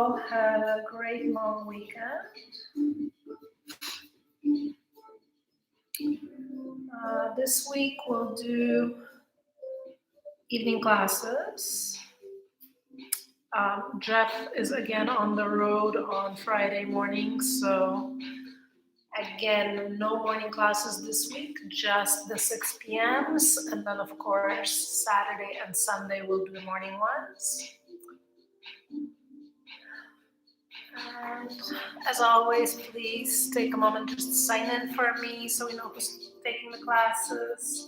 all had a great long weekend. This week we'll do evening classes. Jeff is again on the road on Friday morning, so again, no morning classes this week, just the 6 p.m.s, and then of course Saturday and Sunday we'll do the morning ones. And as always, please take a moment just to sign in for me so we know who's taking the classes.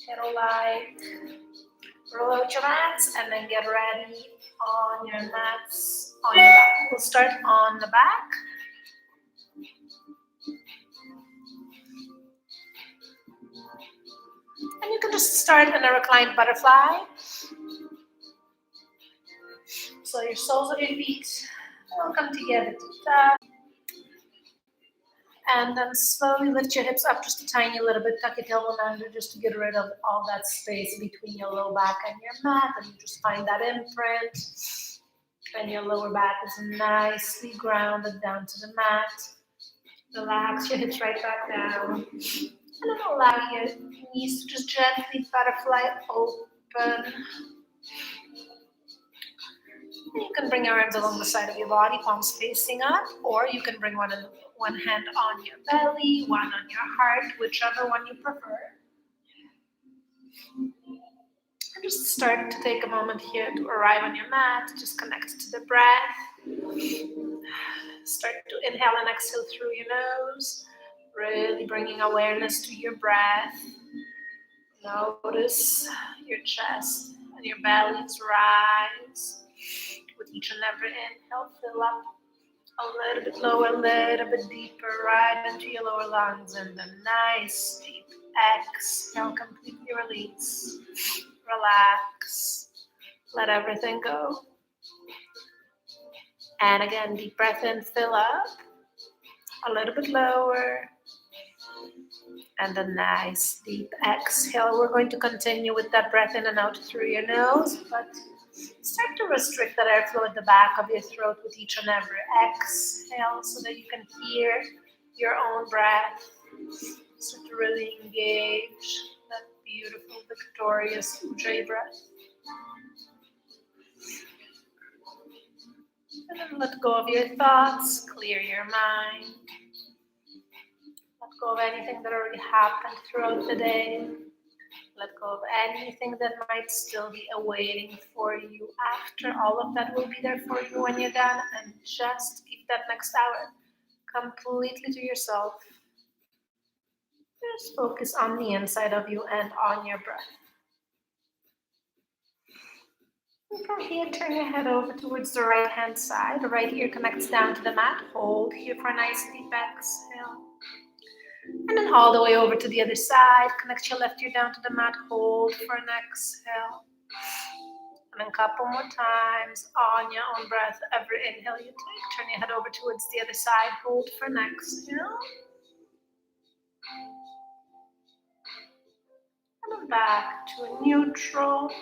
Hit a like, roll out your mats, and then get ready on your mats on your back. We'll start on the back. And you can just start in a reclined butterfly. So your soles of your feet will come together to the top. And then slowly lift your hips up just a tiny little bit. Tuck your tailbone under just to get rid of all that space between your low back and your mat. And you just find that imprint. And your lower back is nicely grounded down to the mat. Relax your hips right back down. And then allow your knees to just gently butterfly open. And you can bring your arms along the side of your body, palms facing up, or you can bring one hand on your belly, one on your heart, whichever one you prefer. And just start to take a moment here to arrive on your mat, just connect to the breath. Start to inhale and exhale through your nose, really bringing awareness to your breath. Notice your chest and your bellies rise. With each and every inhale, fill up a little bit lower, a little bit deeper, right into your lower lungs. And then nice deep exhale, completely release. Relax. Let everything go. And again, deep breath in, fill up. A little bit lower. And a nice deep exhale. We're going to continue with that breath in and out through your nose, but start to restrict that airflow at the back of your throat with each and every exhale so that you can hear your own breath. Start to really engage that beautiful, victorious Ujjayi breath. And then let go of your thoughts, clear your mind. Let go of anything that already happened throughout the day. Let go of anything that might still be awaiting for you after. All of that will be there for you when you're done. And just keep that next hour completely to yourself. Just focus on the inside of you and on your breath. And from here, turn your head over towards the right hand side. The right ear connects down to the mat. Hold here for a nice deep exhale. And then all the way over to the other side. Connect your left ear down to the mat. Hold for an exhale. And then a couple more times on your own breath. Every inhale you take, turn your head over towards the other side. Hold for an exhale. And then back to a neutral.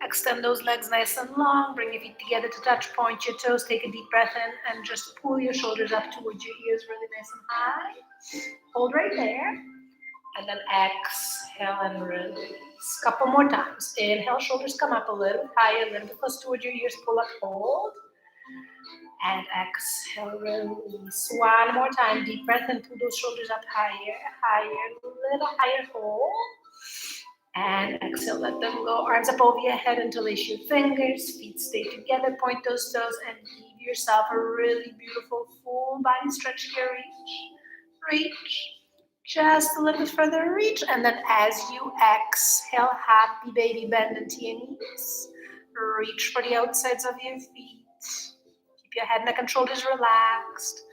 Extend those legs nice and long. Bring your feet together to touch point your toes. Take a deep breath in and just pull your shoulders up towards your ears really nice and high. Hold right there. And then exhale and release. Couple more times. Inhale, shoulders come up a little bit higher, a little bit close towards your ears. Pull up, hold. And exhale, release. One more time. Deep breath in. Pull those shoulders up higher, higher, a little higher, hold. And exhale, let them go. Arms up over your head, interlace your fingers. Feet stay together. Point those toes and give yourself a really beautiful full body stretch here. Reach. Just a little bit further, reach. And then as you exhale, happy baby, bend into your knees. Reach for the outsides of your feet. Keep your head, neck, and shoulders relaxed.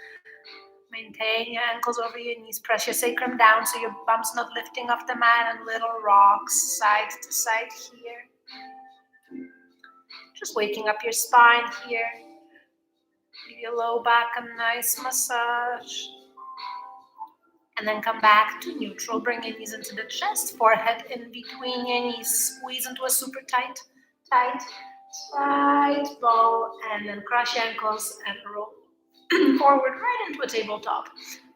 Maintain your ankles over your knees. Press your sacrum down so your bum's not lifting off the mat, and little rocks side to side here. Just waking up your spine here. Give your low back a nice massage. And then come back to neutral. Bring your knees into the chest, forehead in between your knees. Squeeze into a super tight Tight ball, and then cross your ankles and roll forward right into a tabletop.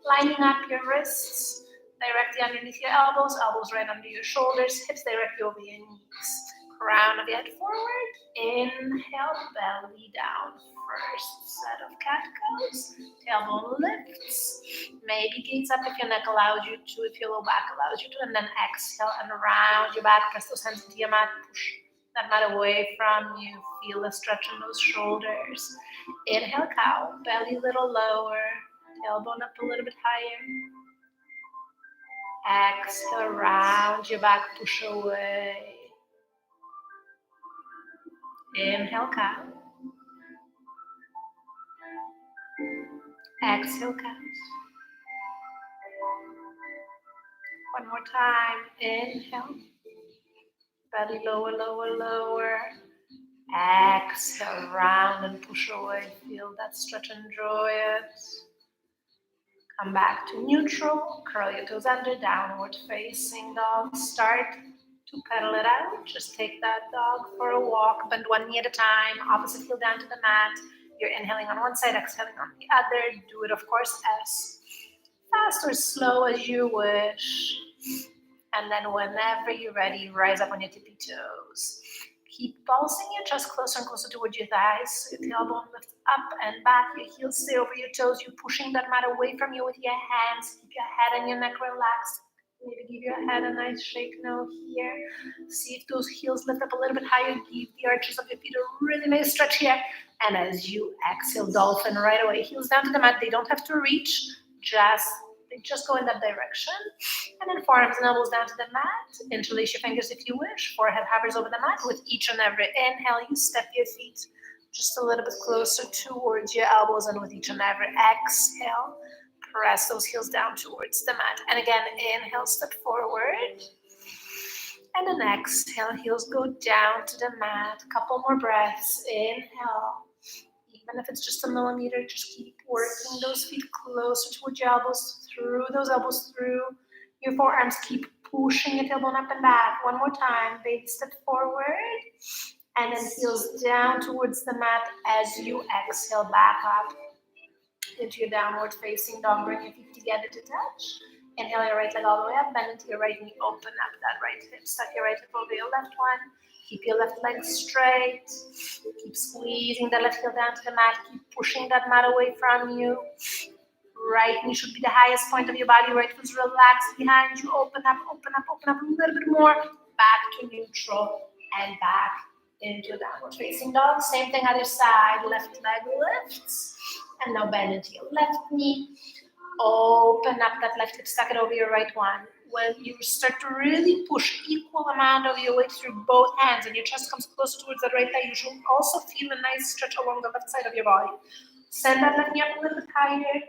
Lining up your wrists directly underneath your elbows, elbows right under your shoulders, hips directly over your knees. Crown of your head forward. Inhale, belly down. First set of cat cows. Tailbone lifts. Maybe gaze up if your neck allows you to, if your low back allows you to, and then exhale and round your back. Press those hands into your mat. Push that mat away from you. Feel the stretch in those shoulders. Inhale, cow. Belly a little lower. Tailbone up a little bit higher. Exhale, round your back, push away. Inhale, cow. Exhale, cow. One more time. Inhale. Belly lower, lower, lower. Exhale, round and push away. Feel that stretch, enjoy it. Come back to neutral. Curl your toes under, downward facing dog. Start to pedal it out. Just take that dog for a walk. Bend one knee at a time. Opposite heel down to the mat. You're inhaling on one side, exhaling on the other. Do it, of course, as fast or slow as you wish. And then whenever you're ready, rise up on your tippy toes. Keep pulsing your chest closer and closer towards your thighs. So your tailbone lifts up and back. Your heels stay over your toes. You're pushing that mat away from you with your hands. Keep your head and your neck relaxed. Maybe give your head a nice shake no here. See if those heels lift up a little bit higher. Give the arches of your feet a really nice stretch here. And as you exhale, dolphin right away. Heels down to the mat. They don't have to reach. They just go in that direction. And then forearms and elbows down to the mat. Interlace your fingers if you wish. Forehead hovers over the mat. With each and every inhale, you step your feet just a little bit closer towards your elbows. And with each and every exhale, press those heels down towards the mat. And again, inhale, step forward. And then exhale, heels go down to the mat. Couple more breaths. Inhale. Even if it's just a millimeter, just keep working those feet closer towards your elbows, through those elbows, through your forearms. Keep pushing your tailbone up and back. One more time. Baby step forward. And then heels down towards the mat as you exhale back up into your downward facing dog. Bring your feet together to touch. Inhale your right leg all the way up. Bend into your right knee. Open up that right hip. Stuck your right hip over your left one. Keep your left leg straight. Keep squeezing the left heel down to the mat. Keep pushing that mat away from you. Right knee should be the highest point of your body. Right foot's relaxed behind you. Open up, open up, open up a little bit more. Back to neutral and back into downward facing dog. Same thing other side. Left leg lifts. And now bend into your left knee. Open up that left hip, stuck it over your right one. When you start to really push equal amount of your weight through both hands and your chest comes closer towards the right thigh, you should also feel a nice stretch along the left side of your body. Send that left knee up a little bit higher.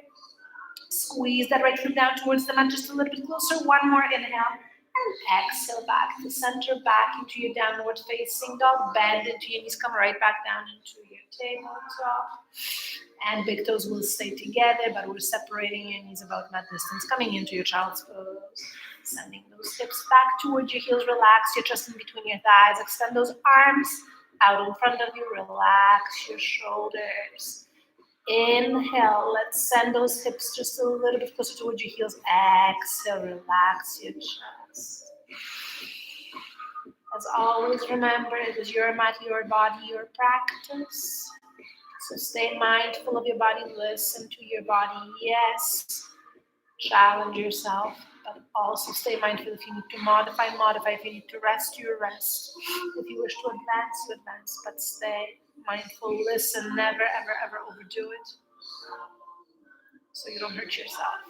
Squeeze that right foot down towards the mat just a little bit closer. One more inhale. And exhale back to center, back into your downward facing dog. Bend into your knees, come right back down into your tabletop. And big toes will stay together, but we're separating your knees about mat distance, coming into your child's pose. Sending those hips back towards your heels. Relax your chest in between your thighs. Extend those arms out in front of you. Relax your shoulders. Inhale. Let's send those hips just a little bit closer towards your heels. Exhale. Relax your chest. As always, remember, it is your mat, your body, your practice. So stay mindful of your body. Listen to your body. Yes. Challenge yourself, but also stay mindful. If you need to modify. If you need to rest, you rest. If you wish to advance, you advance. But stay mindful. Listen. Never, ever, ever overdo it, so you don't hurt yourself.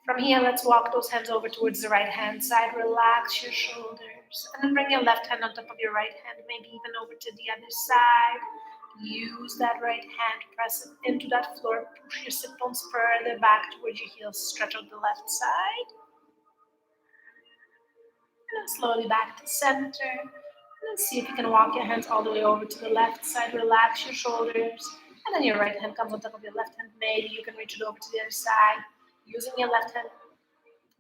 From here, let's walk those hands over towards the right hand side. Relax your shoulders. And then bring your left hand on top of your right hand, maybe even over to the other side. Use that right hand, press it into that floor. Push your sit bones further back towards your heels. Stretch out the left side. And then slowly back to center. And then see if you can walk your hands all the way over to the left side. Relax your shoulders. And then your right hand comes on top of your left hand. Maybe you can reach it over to the other side. Using your left hand,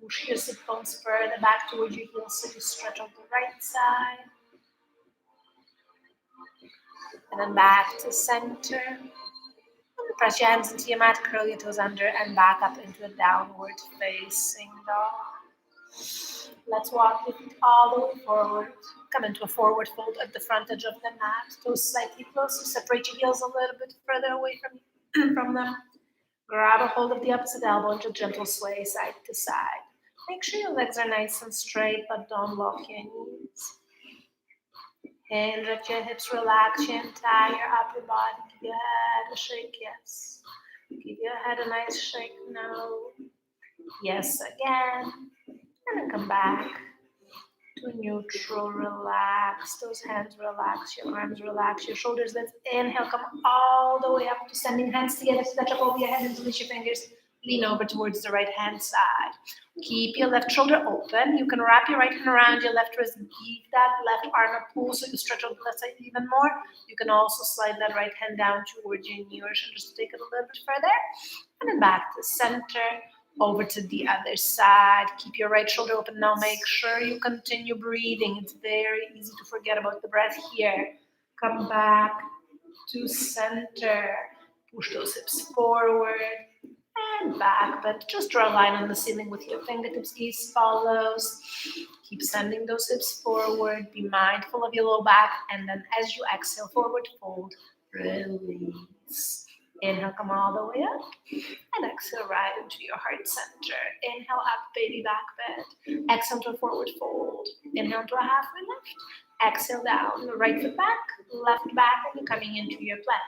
push your sit bones further back towards your heels so you stretch out the right side. and then back to center. And press your hands into your mat, curl your toes under, and back up into a downward facing dog. Let's walk your feet all the way forward. Come into a forward fold at the front edge of the mat. Toes slightly closer. Separate your heels a little bit further away from them. Grab a hold of the opposite elbow into gentle sway side to side. Make sure your legs are nice and straight, but don't lock your knees. Hinge at your hips, relax your entire upper body. Give your head a shake, yes. Give your head a nice shake, no. Yes, again. And then come back to neutral. Relax those hands, relax your arms, relax your shoulders. Let's inhale, come all the way up to standing hands together. Touch up over your head and release your fingers. Lean over towards the right hand side. Keep your left shoulder open. You can wrap your right hand around your left wrist. Give that left arm a pull so you stretch out the left side even more. You can also slide that right hand down towards your knee or shoulder just to take it a little bit further. And then back to center. Over to the other side. Keep your right shoulder open. Now make sure you continue breathing. It's very easy to forget about the breath here. Come back to center. Push those hips forward and back. But just draw a line on the ceiling with your fingertips. Gaze follows. Keep sending those hips forward. Be mindful of your low back. And then as you exhale, forward fold. Release. Inhale, come all the way up. And exhale right into your heart center. Inhale up, baby back bend. Exhale to a forward fold. Inhale to a halfway lift. Exhale down, right foot back, left back, and you're coming into your plank.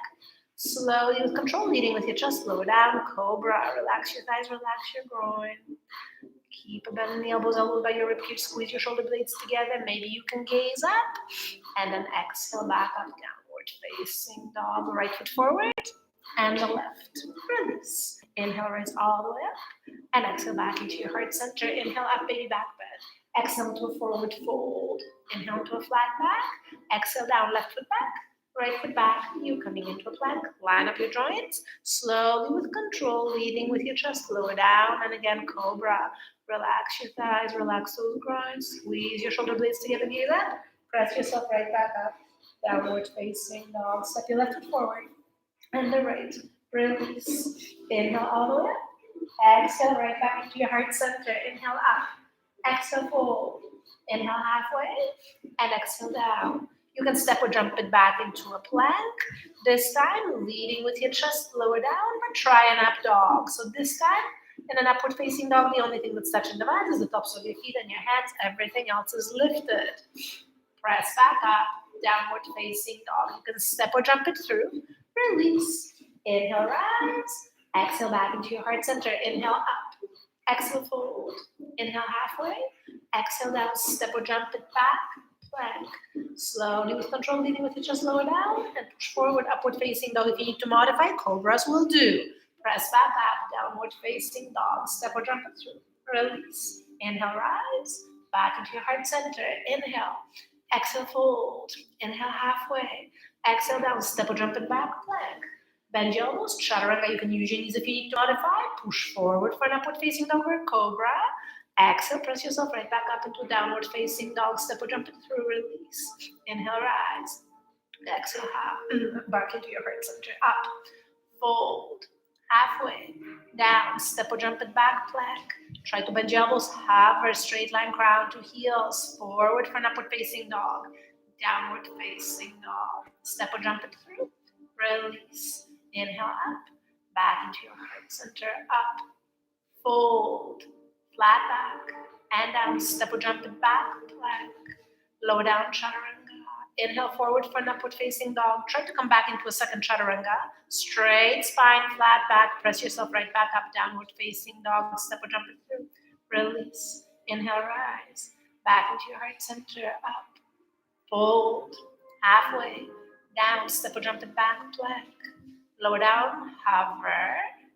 Slowly with control, leading with your chest, lower down, cobra. Relax your thighs, relax your groin. Keep a bend in the elbows by your ribcage. Squeeze your shoulder blades together. Maybe you can gaze up. And then exhale back up, downward facing dog. Right foot forward. And the left. Release. Inhale, rise all the way up. And exhale back into your heart center. Inhale up, baby back bend. Exhale to a forward fold. Inhale to a flat back. Exhale down, left foot back. Right foot back. You coming into a plank. Line up your joints. Slowly with control, leading with your chest. Lower down. And again, cobra. Relax your thighs. Relax those groins. Squeeze your shoulder blades together. Hear that? Press yourself right back up. Downward facing dog. Step your left foot forward. And the right. Release. Inhale all the way up. Exhale right back into your heart center. Inhale up. Exhale fold. Inhale halfway. And exhale down. You can step or jump it back into a plank. This time, leading with your chest lower down, but try an up dog. So this time, in an upward facing dog, the only thing that's touching the mat is the tops of your feet and your hands. Everything else is lifted. Press back up. Downward facing dog. You can step or jump it through. Release. Inhale, rise. Exhale back into your heart center. Inhale up. Exhale, fold. Inhale halfway. Exhale down. Step or jump it back. Plank. Slowly with control, leading with your chest lower down. And push forward, upward facing dog. If you need to modify, cobras will do. Press back up. Downward facing dog. Step or jump it through. Release. Inhale, rise. Back into your heart center. Inhale. Exhale, fold. Inhale halfway. Exhale down, step or jump it back, plank. Bend your elbows, chaturanga. You can use your knees if you need to modify. Push forward for an upward facing dog or cobra. Exhale, press yourself right back up into downward facing dog. Step or jump it through, release. Inhale, rise. Exhale, back into your heart center. Up, fold, halfway, down. Step or jump it back, plank. Try to bend your elbows, hover, straight line crown to heels. Forward for an upward facing dog. Downward facing dog. Step or jump it through. Release. Inhale up. Back into your heart center. Up. Fold. Flat back. And down. Step or jump it back. Plank. Lower down. Chaturanga. Inhale forward for an upward facing dog. Try to come back into a second chaturanga. Straight spine. Flat back. Press yourself right back up. Downward facing dog. Step or jump it through. Release. Inhale. Rise. Back into your heart center. Up. Fold, halfway, down, step or jump it back, plank. Lower down, hover.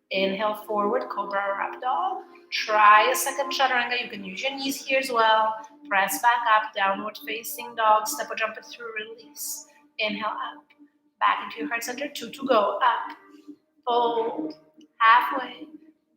Inhale forward, cobra or up dog. Try a second chaturanga. You can use your knees here as well. Press back up, downward facing dog. Step or jump it through, release. Inhale up, back into your heart center. 2 to go, up. Fold, halfway,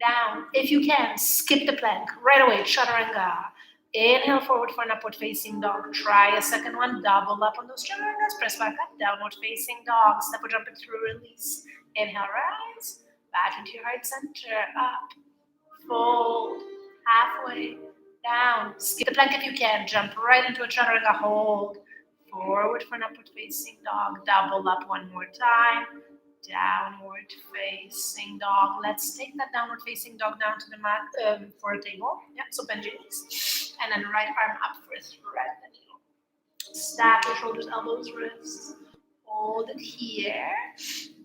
down. If you can, skip the plank. Right away, chaturanga. Inhale forward for an upward facing dog. Try a second one. Double up on those shoulders. Press back up. Downward facing dog. Step or jump it through. Release. Inhale, rise. Back into your heart center. Up. Fold. Halfway. Down. Skip the plank if you can. Jump right into a chaturanga. Hold. Forward for an upward facing dog. Double up one more time. Downward facing dog. Let's take that downward facing dog down to the mat for a table. Yeah, so bend your knees. And then right arm up for a thread the needle. Stack your shoulders, elbows, wrists. Hold it here.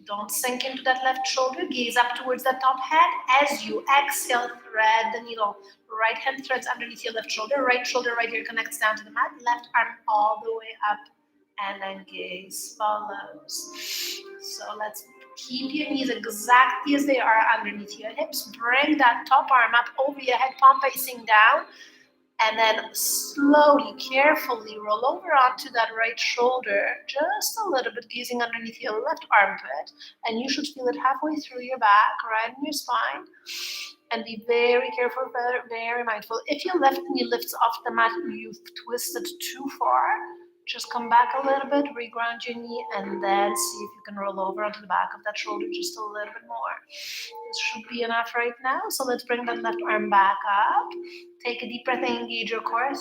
Don't sink into that left shoulder. Gaze up towards the top head. As you exhale, thread the needle. Right hand threads underneath your left shoulder. Right shoulder right here connects down to the mat. Left arm all the way up. And then gaze follows. So let's keep your knees exactly as they are underneath your hips. Bring that top arm up over your head, palm facing down. And then slowly, carefully roll over onto that right shoulder, just a little bit, gazing underneath your left armpit. And you should feel it halfway through your back, right in your spine. And be very careful, very mindful. If your left knee lifts off the mat, you've twisted too far. Just come back a little bit, reground your knee, and then see if you can roll over onto the back of that shoulder just a little bit more. This should be enough right now. So let's bring that left arm back up. Take a deep breath and engage your core.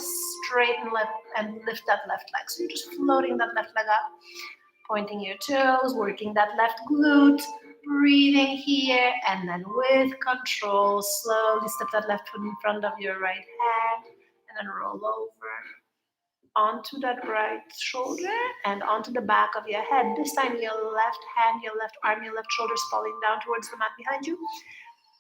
Straighten and lift that left leg. So you're just floating that left leg up, pointing your toes, working that left glute, breathing here, and then with control, slowly step that left foot in front of your right hand, and then roll over onto that right shoulder and onto the back of your head. This time your left hand, your left arm, your left shoulder is falling down towards the mat behind you.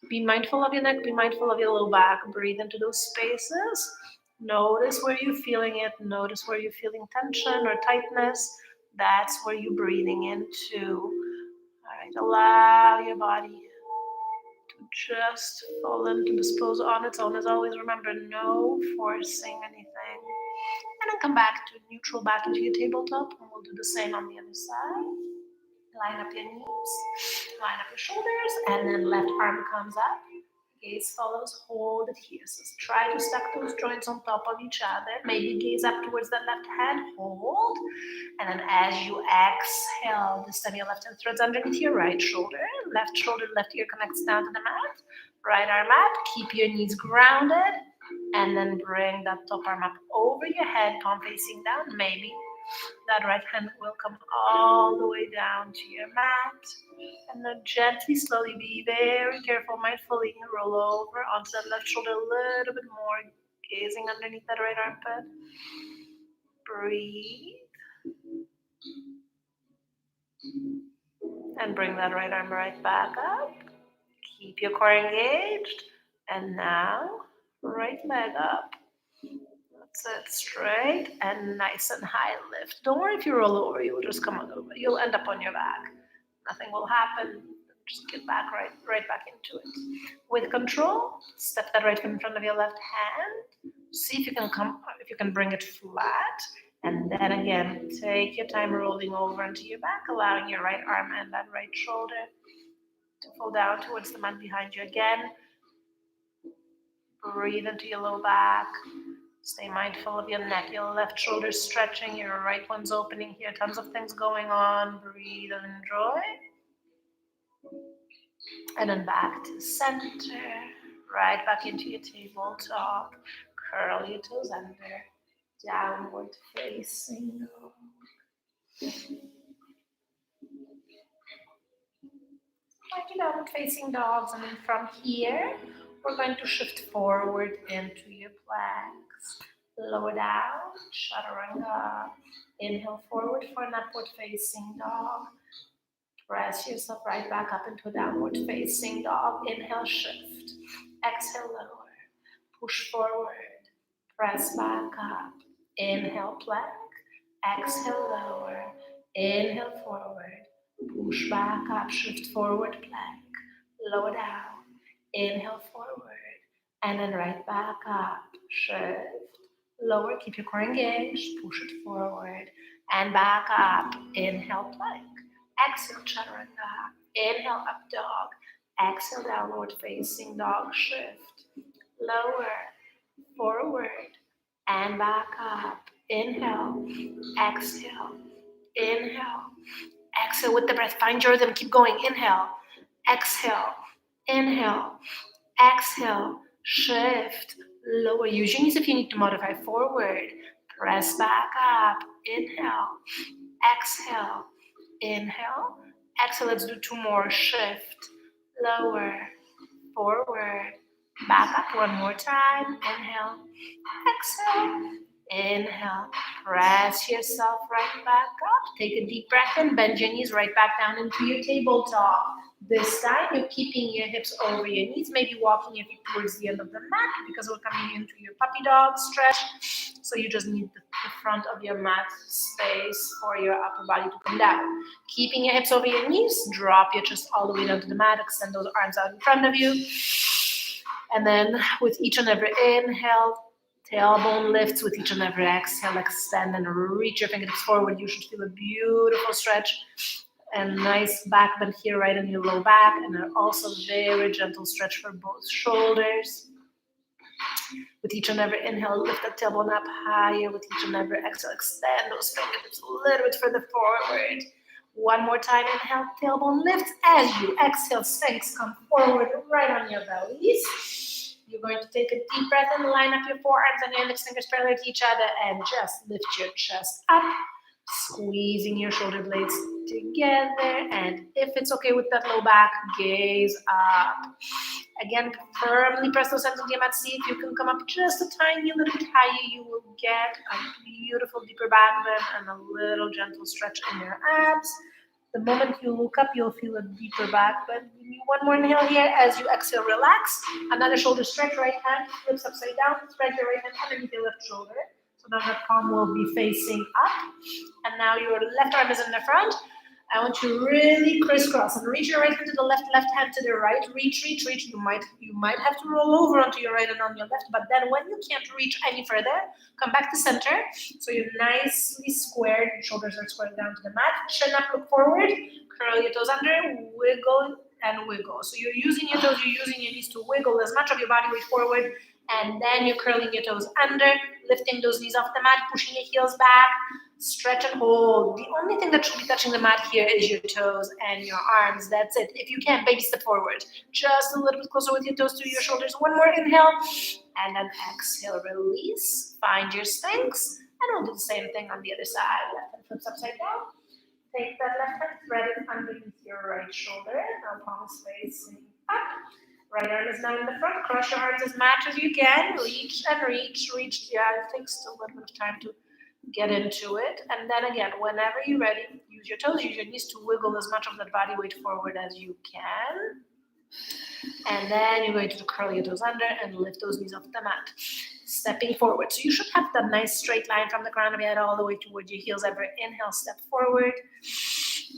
Be mindful of your neck, be mindful of your low back. Breathe into those spaces. Notice where you're feeling it. Notice where you're feeling tension or tightness. That's where you're breathing into. All right, allow your body to just fall into this pose on its own. As always, remember, no forcing anything. And then come back to neutral, back into your tabletop, and we'll do the same on the other side. Line up your knees, line up your shoulders, and then left arm comes up. Gaze follows, hold it here. So try to stack those joints on top of each other. Maybe gaze up towards that left hand, hold. And then as you exhale, this time your left hand threads underneath your right shoulder. Left shoulder, left ear connects down to the mat. Right arm up, keep your knees grounded. And then bring that top arm up over your head, palm facing down. Maybe that right hand will come all the way down to your mat. And then gently, slowly, be very careful, mindfully roll over onto that left shoulder a little bit more, gazing underneath that right armpit. Breathe. And bring that right arm right back up. Keep your core engaged. And now, right leg up. That's it, straight and nice and high lift. Don't worry if you roll over, you'll just come on over. You'll end up on your back. Nothing will happen. Just get back right back into it. With control, step that right foot in front of your left hand. See if you can bring it flat. And then again, take your time rolling over into your back, allowing your right arm and that right shoulder to fall down towards the mat behind you again. Breathe into your low back. Stay mindful of your neck, your left shoulder stretching, your right one's opening here. Tons of things going on. Breathe and enjoy. And then back to center. Right back into your tabletop. Curl your toes under. Downward facing dog. Like your downward facing dogs. And then from here, we're going to shift forward into your planks. Lower down, chaturanga. Inhale forward for an upward facing dog. Press yourself right back up into a downward facing dog. Inhale, shift. Exhale, lower. Push forward. Press back up. Inhale, plank. Exhale, lower. Inhale, forward. Push back up. Shift forward, plank. Lower down. Inhale, forward. And then right back up. Shift. Lower. Keep your core engaged. Push it forward. And back up. Inhale, plank. Exhale, chaturanga. Inhale, up dog. Exhale, downward facing dog. Shift. Lower. Forward. and back up. Inhale, exhale, inhale, exhale with the breath. Find your rhythm. Keep going. Inhale, exhale, inhale, exhale, shift, lower. Use your knees if you need to modify forward. Press back up. Inhale, exhale, inhale, exhale. Let's do 2 more. Shift, lower, forward, back up. 1 more time. Inhale, exhale, inhale. Press yourself right back up. Take a deep breath in. Bend your knees right back down into your tabletop. This time, you're keeping your hips over your knees, maybe walking your feet towards the end of the mat because we're coming into your puppy dog stretch. So you just need the front of your mat space for your upper body to come down. Keeping your hips over your knees, drop your chest all the way down to the mat, extend those arms out in front of you. And then with each and every inhale, tailbone lifts. With each and every exhale, extend and reach your fingertips forward. You should feel a beautiful stretch and nice back bend here right in your low back, and also very gentle stretch for both shoulders. With each and every inhale, lift that tailbone up higher. With each and every exhale, extend those fingertips a little bit further forward. 1 more time, inhale, tailbone lifts. As you exhale, Sphinx, come forward right on your bellies. You're going to take a deep breath and line up your forearms and your index fingers parallel to each other and just lift your chest up, squeezing your shoulder blades together. And if it's okay with that low back, gaze up. Again, firmly press those hands into your mat. See if you can come up just a tiny little bit higher. You will get a beautiful deeper back bend and a little gentle stretch in your abs. The moment you look up, you'll feel a deeper back bend. Give me 1 more inhale here. As you exhale, relax. Another shoulder stretch. Right hand flips upside down. Spread your right hand underneath your left shoulder. So now that palm will be facing up. And now your left arm is in the front. I want you to really crisscross and reach your right hand to the left, left hand to the right. Reach. You might have to roll over onto your right and on your left, but then when you can't reach any further, come back to center. So you're nicely squared. Your shoulders are squared down to the mat. Chin up, look forward. Curl your toes under. Wiggle and wiggle. So you're using your toes, you're using your knees to wiggle as much of your body weight forward, and then you're curling your toes under, lifting those knees off the mat, pushing your heels back. Stretch and hold. The only thing that should be touching the mat here is your toes and your arms. That's it. If you can, baby step forward. Just a little bit closer with your toes to your shoulders. 1 more inhale. And then exhale, release. Find your Sphinx. And we'll do the same thing on the other side. Left hand flips upside down. Take that left hand, thread it underneath your right shoulder. Now palm is facing up. Right arm is now in the front. Cross your arms as much as you can. Reach and reach. Yeah, it takes a little bit of time to get into it. And then again, whenever you're ready, use your toes, use your knees to wiggle as much of that body weight forward as you can. And then you're going to curl your toes under and lift those knees off the mat. Stepping forward. So you should have that nice straight line from the crown of your head all the way towards your heels. Every inhale, step forward.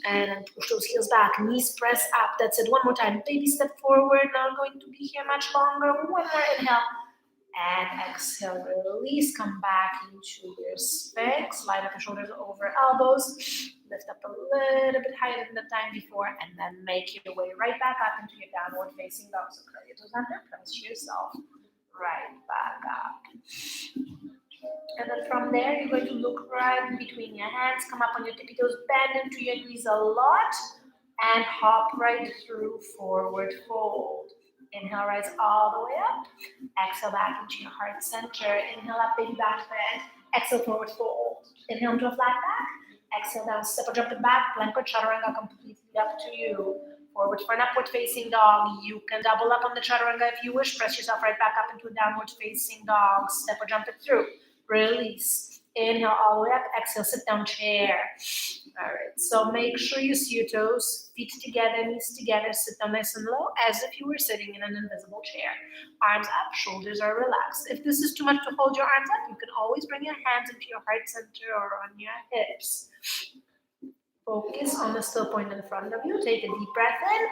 And then push those heels back. Knees press up. That's it. 1 more time. Baby step forward. Not going to be here much longer. 1 more inhale. And exhale, release, come back into your Sphinx. Line up your shoulders over elbows. Lift up a little bit higher than the time before, and then make your way right back up into your downward facing dog. So curl your toes under, press yourself right back up. And then from there, you're going to look right in between your hands, come up on your tippy toes, bend into your knees a lot, and hop right through forward fold. Inhale, rise all the way up. Exhale back into your heart center. Inhale up, baby back bend. Exhale, forward fold. Inhale into a flat back. Exhale down, step or jump it back. Plank or chaturanga, completely up to you. Forward for an upward facing dog. You can double up on the chaturanga if you wish. Press yourself right back up into a downward facing dog. Step or jump it through. Release. Inhale all the way up. Exhale, sit down chair. All right, so make sure you see your toes, feet together, knees together, sit down nice and low as if you were sitting in an invisible chair. Arms up, shoulders are relaxed. If this is too much to hold your arms up, you can always bring your hands into your heart center or on your hips. Focus on the still point in front of you. Take a deep breath in,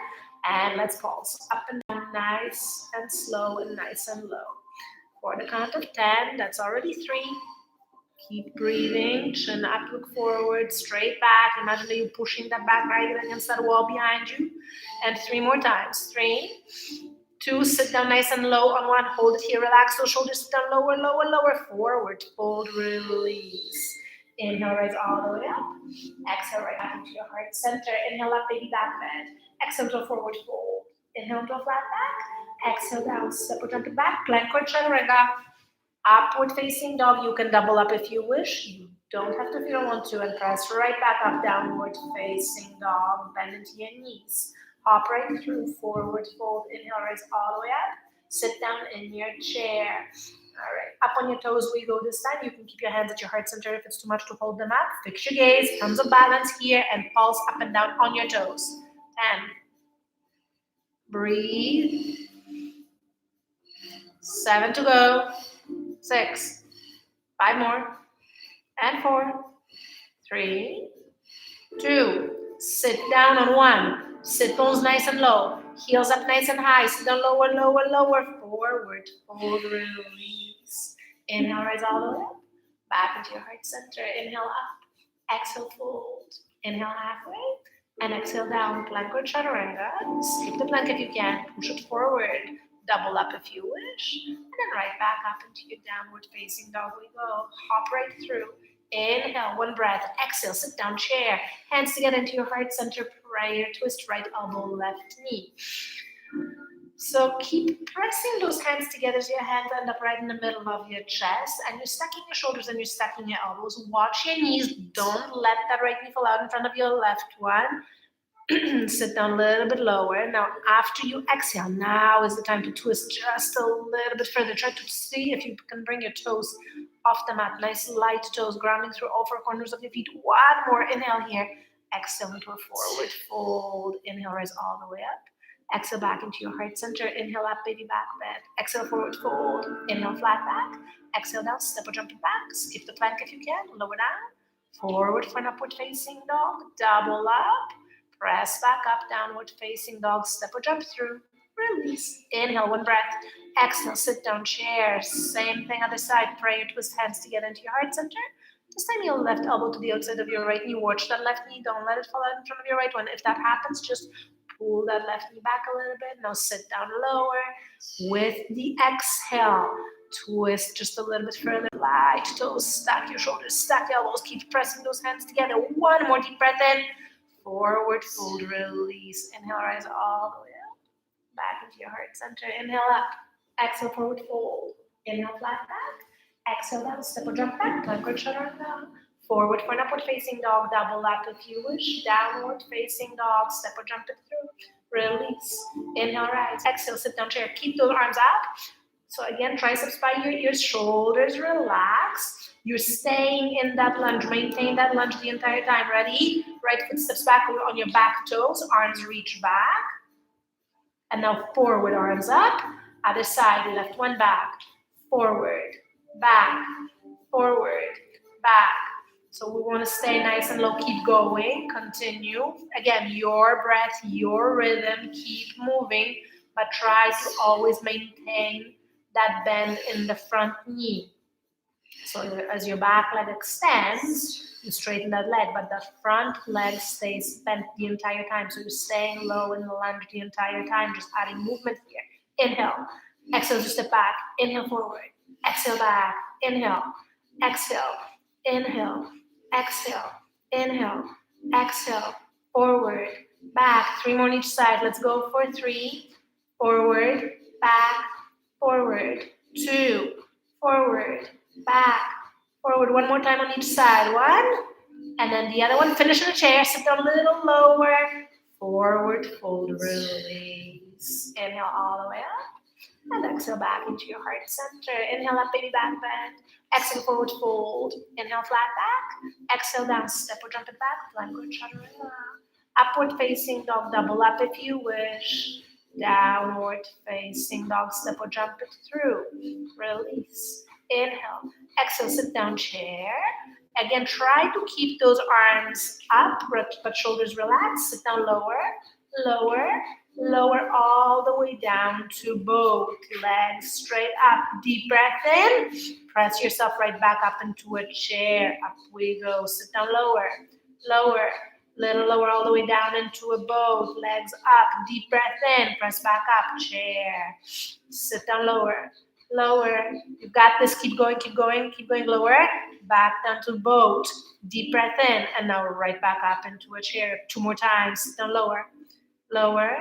and let's pulse. Up and down, nice and slow and nice and low. For the count of 10, that's already 3. Keep breathing, chin up, look forward, straight back. Imagine that you're pushing that back right against that wall behind you. And 3 more times. 3, 2, sit down nice and low on 1, hold it here, relax those shoulders, sit down lower, lower, lower, forward, fold, release. Inhale, rise all the way up. Exhale, right back into your heart center. Inhale up, baby back bend. Exhale to a forward fold. Inhale to a flat back. Exhale down, step or jump it back. Plank or chaturanga. Upward facing dog. You can double up if you wish. You don't have to if you don't want to. And press right back up, downward facing dog. Bend into your knees. Hop right through, forward fold. Inhale, rise all the way up. Sit down in your chair. All right, up on your toes we go this time. You can keep your hands at your heart center if it's too much to hold them up. Fix your gaze, tons of balance here, and pulse up and down on your toes. 10. Breathe. 7 to go. 6. 5 more. And 4. 3. 2. Sit down on 1. Sit bones nice and low. Heels up nice and high. Sit down lower, lower, lower. Forward. Fold, release. Inhale, rise all the way up. Back into your heart center. Inhale up. Exhale, fold. Inhale halfway. And exhale down. Plank or chaturanga. Skip the plank if you can. Push it forward. Double up if you wish. And then right back up into your downward facing dog we go. Hop right through. Inhale, 1 breath. Exhale, sit down, chair. Hands together into your heart center. Prayer twist, right elbow, left knee. So keep pressing those hands together so your hands end up right in the middle of your chest. And you're stacking your shoulders and you're stacking your elbows. Watch your knees. Don't let that right knee fall out in front of your left one. Sit down a little bit lower. Now, after you exhale, now is the time to twist just a little bit further. Try to see if you can bring your toes off the mat. Nice light toes grounding through all 4 corners of your feet. 1 more inhale here. Exhale into a forward fold. Inhale, rise all the way up. Exhale back into your heart center. Inhale up, baby back bend. Exhale, forward fold. Inhale, flat back. Exhale down, step or jump it back. Skip the plank if you can. Lower down. Forward for an upward facing dog. Double up. Press back up, downward facing dog. Step or jump through. Release. Inhale, 1 breath. Exhale, sit down, chair. Same thing other side. Prayer twist hands together into your heart center. This time your left elbow to the outside of your right knee. Watch that left knee. Don't let it fall out in front of your right one. If that happens, just pull that left knee back a little bit. Now sit down lower. With the exhale, twist just a little bit further. Light toes, stack your shoulders, stack your elbows. Keep pressing those hands together. 1 more deep breath in. Forward fold, release. Inhale, rise all the way up. Back into your heart center. Inhale up. Exhale, forward fold. Inhale, flat back. Exhale down, step or jump back. Plank or chaturanga. Forward for an upward facing dog. Double up if you wish. Downward facing dog. Step or jump it through. Release. Inhale, rise. Exhale, sit down, chair. Keep those arms up. So again, triceps by your ears. Shoulders relax. You're staying in that lunge. Maintain that lunge the entire time. Ready? Right foot steps back on your back toes. Arms reach back. And now forward, arms up. Other side, left one back. Forward, back, forward, back. So we want to stay nice and low. Keep going. Continue. Again, your breath, your rhythm. Keep moving. But try to always maintain that bend in the front knee. So as your back leg extends, you straighten that leg, but the front leg stays bent the entire time. So you're staying low in the lunge the entire time, just adding movement here. Inhale. Exhale to step back. Inhale forward. Exhale back. Inhale. Exhale. Inhale. Exhale. Inhale. Exhale. Forward. Back. 3 more on each side. Let's go for 3. Forward. Back. Forward. 2. Forward. Back. Forward. 1 more time on each side. 1. And then the other one. Finish in a chair. Sit down a little lower. Forward. Fold. Release. Inhale all the way up. And exhale back into your heart center. Inhale up, baby back bend. Exhale, forward fold. Inhale, flat back. Exhale down, step or jump it back. Plank or chaturanga. Upward facing dog, double up if you wish. Downward facing dog, step or jump it through. Release. Inhale. Exhale, sit down, chair. Again, try to keep those arms up, but shoulders relaxed. Sit down lower, lower. Lower all the way down to both legs straight up. Deep breath in. Press yourself right back up into a chair. Up we go. Sit down lower, lower, Little lower all the way down into a boat. Legs up. Deep breath in. Press back up. Chair. Sit down lower. Lower. You got this. Keep going. Keep going. Keep going lower. Back down to boat. Deep breath in. And now right back up into a chair. 2 more times. Sit down lower. Lower.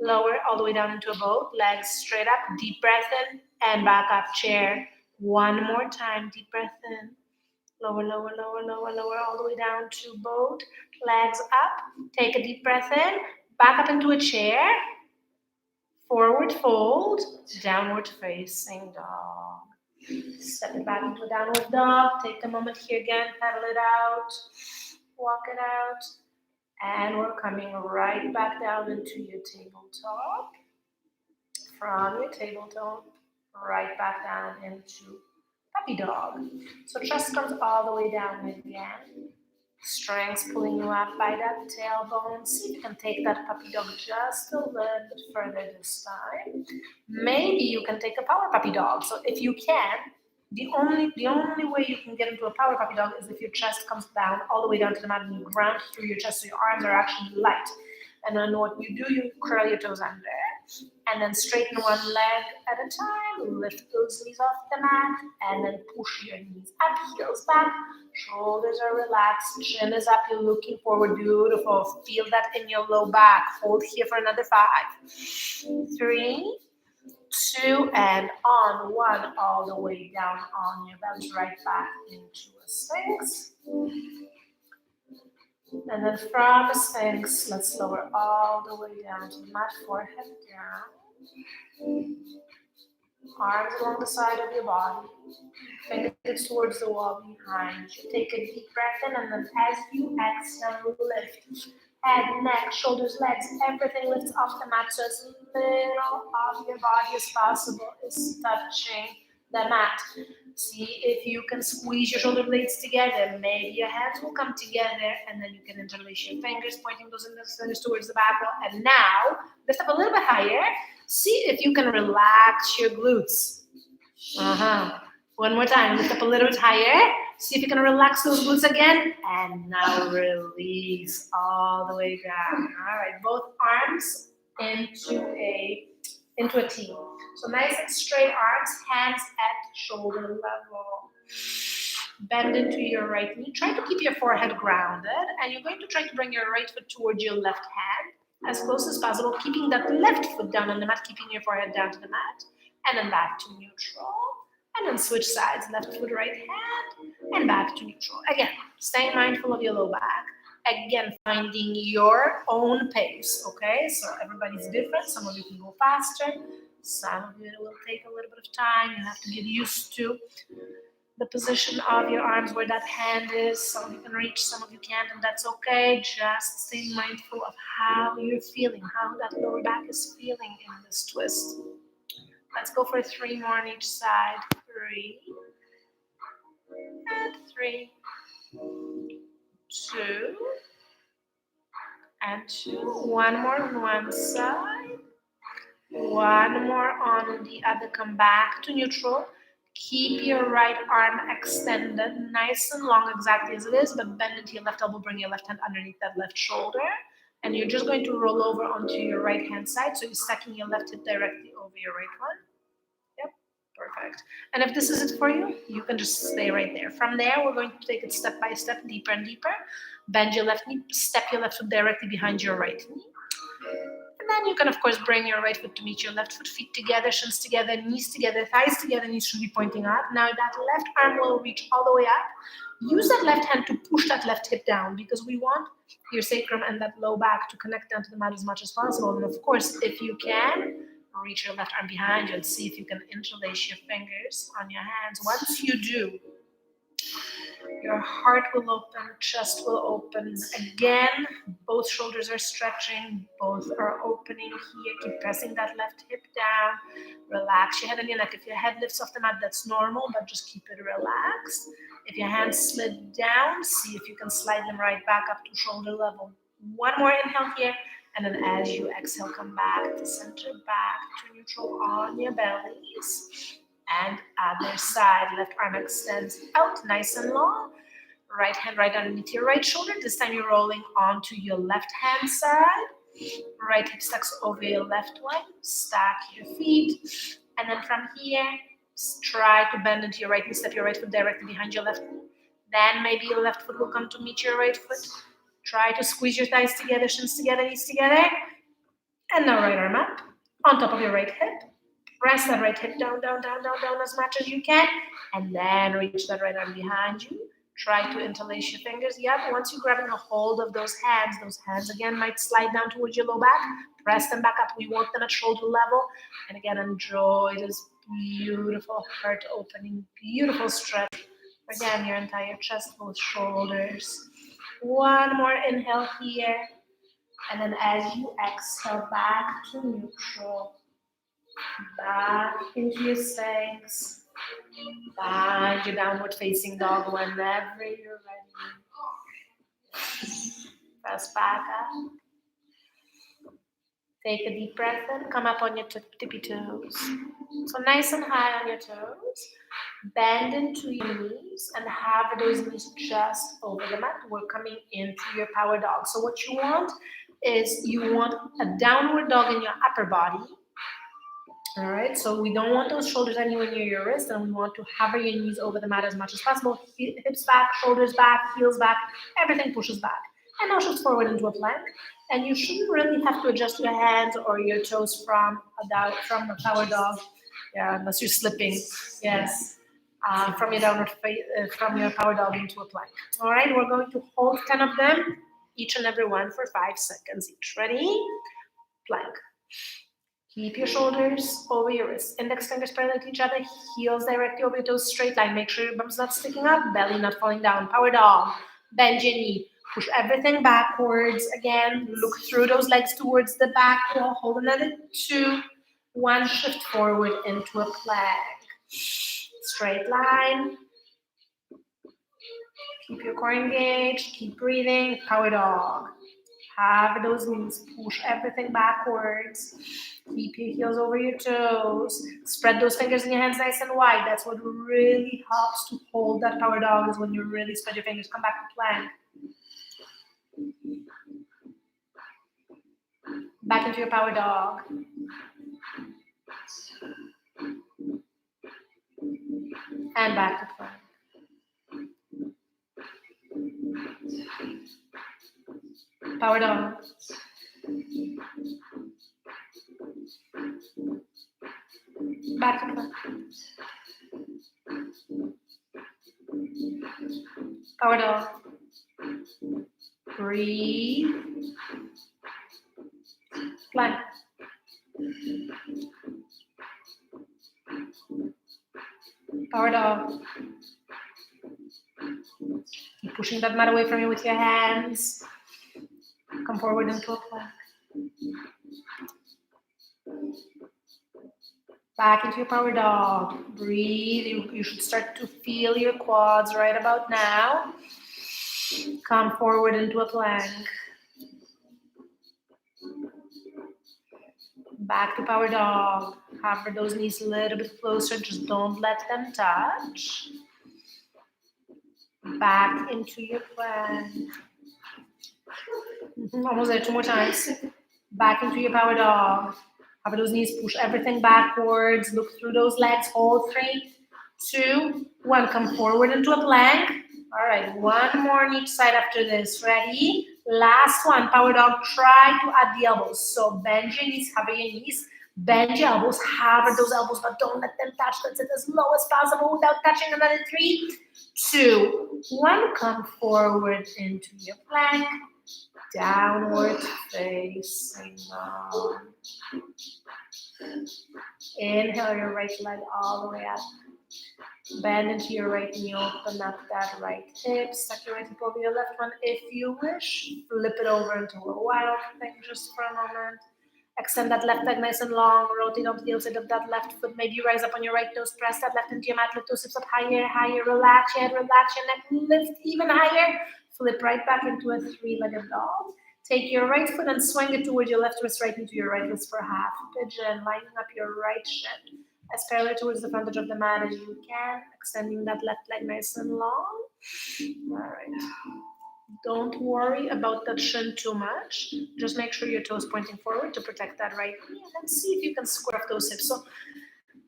Lower. All the way down into a boat. Legs straight up. Deep breath in. And back up. Chair. 1 more time. Deep breath in. Lower, lower, lower, lower, lower, all the way down to boat. Legs up. Take a deep breath in. Back up into a chair. Forward fold. Downward facing dog. Step it back into a downward dog. Take a moment here again. Pedal it out. Walk it out. And we're coming right back down into your tabletop. From your tabletop, right back down into puppy dog. So chest comes all the way down again. Strength pulling you up by that tailbone. See if you can take that puppy dog just a little bit further this time. Maybe you can take a power puppy dog. So if you can, the only way you can get into a power puppy dog is if your chest comes down all the way down to the mat and you ground through your chest so your arms are actually light. And then what you do, you curl your toes under. And then straighten one leg at a time. Lift those knees off the mat. And then push your knees up, heels back. Shoulders are relaxed. Chin is up. You're looking forward. Beautiful. Feel that in your low back. Hold here for another 5. 3, 2, and on 1. All the way down on your belly. Right back into a Sphinx. And then from a Sphinx, let's lower all the way down to the mat, forehead down. Arms along the side of your body. Fingertips towards the wall behind you. Take a deep breath in, and then as you exhale, lift. Head, neck, shoulders, legs, everything lifts off the mat so as little of your body as possible is touching the mat. See if you can squeeze your shoulder blades together. Maybe your hands will come together and then you can interlace your fingers, pointing those index fingers towards the back wall. And now, lift up a little bit higher. See if you can relax your glutes. One more time, lift up a little bit higher. See if you can relax those glutes again. And now release all the way down. All right, both arms into a T. So nice and straight arms, hands at shoulder level. Bend into your right knee. Try to keep your forehead grounded. And you're going to try to bring your right foot towards your left hand as close as possible, keeping that left foot down on the mat, keeping your forehead down to the mat. And then back to neutral. And then switch sides, left foot, right hand, and back to neutral. Again, staying mindful of your low back. Again, finding your own pace, okay? So everybody's different. Some of you can go faster. Some of you it will take a little bit of time. You have to get used to the position of your arms, where that hand is. Some of you can reach, some of you can't, and that's okay. Just stay mindful of how you're feeling, how that lower back is feeling in this twist. Let's go for 3 more on each side. 3 and 3, 2 and 2. 1 more on one side, 1 more on the other. Come back to neutral. Keep your right arm extended, nice and long, exactly as it is, but bend into your left elbow, bring your left hand underneath that left shoulder, and you're just going to roll over onto your right hand side, so you're stacking your left hip directly over your right one. Yep, perfect. And if this is it for you, you can just stay right there. From there, we're going to take it step by step, deeper and deeper. Bend your left knee, step your left foot directly behind your right knee. And then you can, of course, bring your right foot to meet your left foot, feet together, shins together, knees together, thighs together, knees should be pointing up. Now that left arm will reach all the way up. Use that left hand to push that left hip down, because we want your sacrum and that low back to connect down to the mat as much as possible. And of course, if you can, reach your left arm behind you and see if you can interlace your fingers on your hands. Once you do, your heart will open, chest will open. Again, both shoulders are stretching, both are opening here. Keep pressing that left hip down. Relax your head and your neck. If your head lifts off the mat, that's normal, but just keep it relaxed. If your hands slid down, see if you can slide them right back up to shoulder level. 1 more inhale here, and then as you exhale, come back to center, back to neutral on your bellies. And other side, left arm extends out nice and long. Right hand right underneath your right shoulder. This time you're rolling onto your left hand side. Right hip stacks over your left one. Stack your feet. And then from here, try to bend into your right knee. Step your right foot directly behind your left knee. Then maybe your left foot will come to meet your right foot. Try to squeeze your thighs together, shins together, knees together. And now right arm up on top of your right hip. Press that right hip down, down, down, down, down as much as you can. And then reach that right arm behind you. Try to interlace your fingers. Yep, once you're grabbing a hold of those hands again might slide down towards your low back. Press them back up. We want them at shoulder level. And again, enjoy this beautiful heart opening, beautiful stretch. Again, your entire chest, both shoulders. One more inhale here. And then as you exhale, back to neutral. Back into your Sphinx. Find your downward facing dog whenever you're ready. Press back up. Take a deep breath in. Come up on your tippy toes. So nice and high on your toes. Bend into your knees and have those knees just over the mat. We're coming into your power dog. So what you want is you want a downward dog in your upper body. All right, so we don't want those shoulders anywhere near your wrist, and we want to hover your knees over the mat as much as possible. Hips back, shoulders back, heels back, everything pushes back. And now shift forward into a plank. And you shouldn't really have to adjust your hands or your toes from the power dog, yeah, unless you're slipping. Yes, from your power dog into a plank. All right, we're going to hold 10 of them, each and every one for 5 seconds each. Ready? Plank. Keep your shoulders over your wrists. Index fingers parallel to each other. Heels directly over your toes. Straight line. Make sure your bum's not sticking up. Belly not falling down. Power dog. Bend your knee. Push everything backwards. Again, look through those legs towards the back wall. Hold another 2. 1. Shift forward into a plank. Straight line. Keep your core engaged. Keep breathing. Power dog. Have those knees. Push everything backwards. Keep your heels over your toes. Spread those fingers in your hands nice and wide. That's what really helps to hold that power dog, is when you really spread your fingers. Come back to plank. Back into your power dog. And back to plank. Power dog. Back to plank. Power dog. Breathe. Plank. Power dog. Keep pushing that mat away from you with your hands. Come forward into a plank. Back into your power dog. Breathe. You should start to feel your quads right about now. Come forward into a plank. Back to power dog. Hover those knees a little bit closer. Just don't let them touch. Back into your plank. Almost there. 2 more times. Back into your power dog. Hover those knees. Push everything backwards. Look through those legs. Hold 3, 2, 1. Come forward into a plank. All right. 1 more on each side after this. Ready? Last one. Power dog. Try to add the elbows. So bend your knees. Hover your knees. Bend your elbows. Hover those elbows, but don't let them touch. Let's sit as low as possible without touching. Another 3, 2, 1. Come forward into your plank. Downward facing dog. Inhale your right leg all the way up. Bend into your right knee, open up that right hip. Stuck your right hip over your left one if you wish. Flip it over into a wild thing just for a moment. Extend that left leg nice and long. Rotate onto the outside of that left foot. Maybe rise up on your right toes. Press that left into your mat. Lift those hips up higher, higher. Relax your head, relax your neck. Lift even higher. Flip right back into a 3-legged dog. Take your right foot and swing it towards your left wrist, right into your right wrist for half pigeon. Lining up your right shin. as parallel towards the frontage of the mat as you can, extending that left leg nice and long. All right. Don't worry about that shin too much. Just make sure your toes pointing forward to protect that right knee, and then see if you can square off those hips. So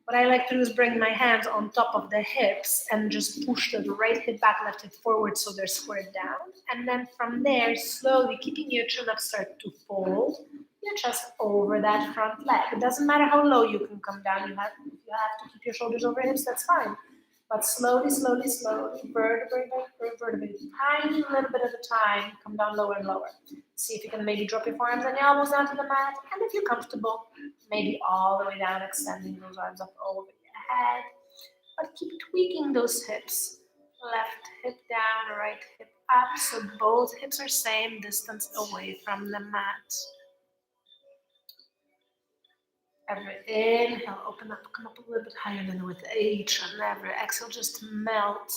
what I like to do is bring my hands on top of the hips and just push the right hip back, left hip forward so they're squared down. And then from there, slowly keeping your chin up, start to fold your chest over that front leg. It doesn't matter how low you can come down. If you have to keep your shoulders over hips, that's fine. But slowly, slowly, slowly, vertebrae by vertebrae, tiny little bit at a time, come down lower and lower. See if you can maybe drop your forearms and your elbows down to the mat. And if you're comfortable, maybe all the way down, extending those arms up over your head. But keep tweaking those hips. Left hip down, right hip up, so both hips are same distance away from the mat. Every inhale, open up, come up a little bit higher than with each and every exhale, just melt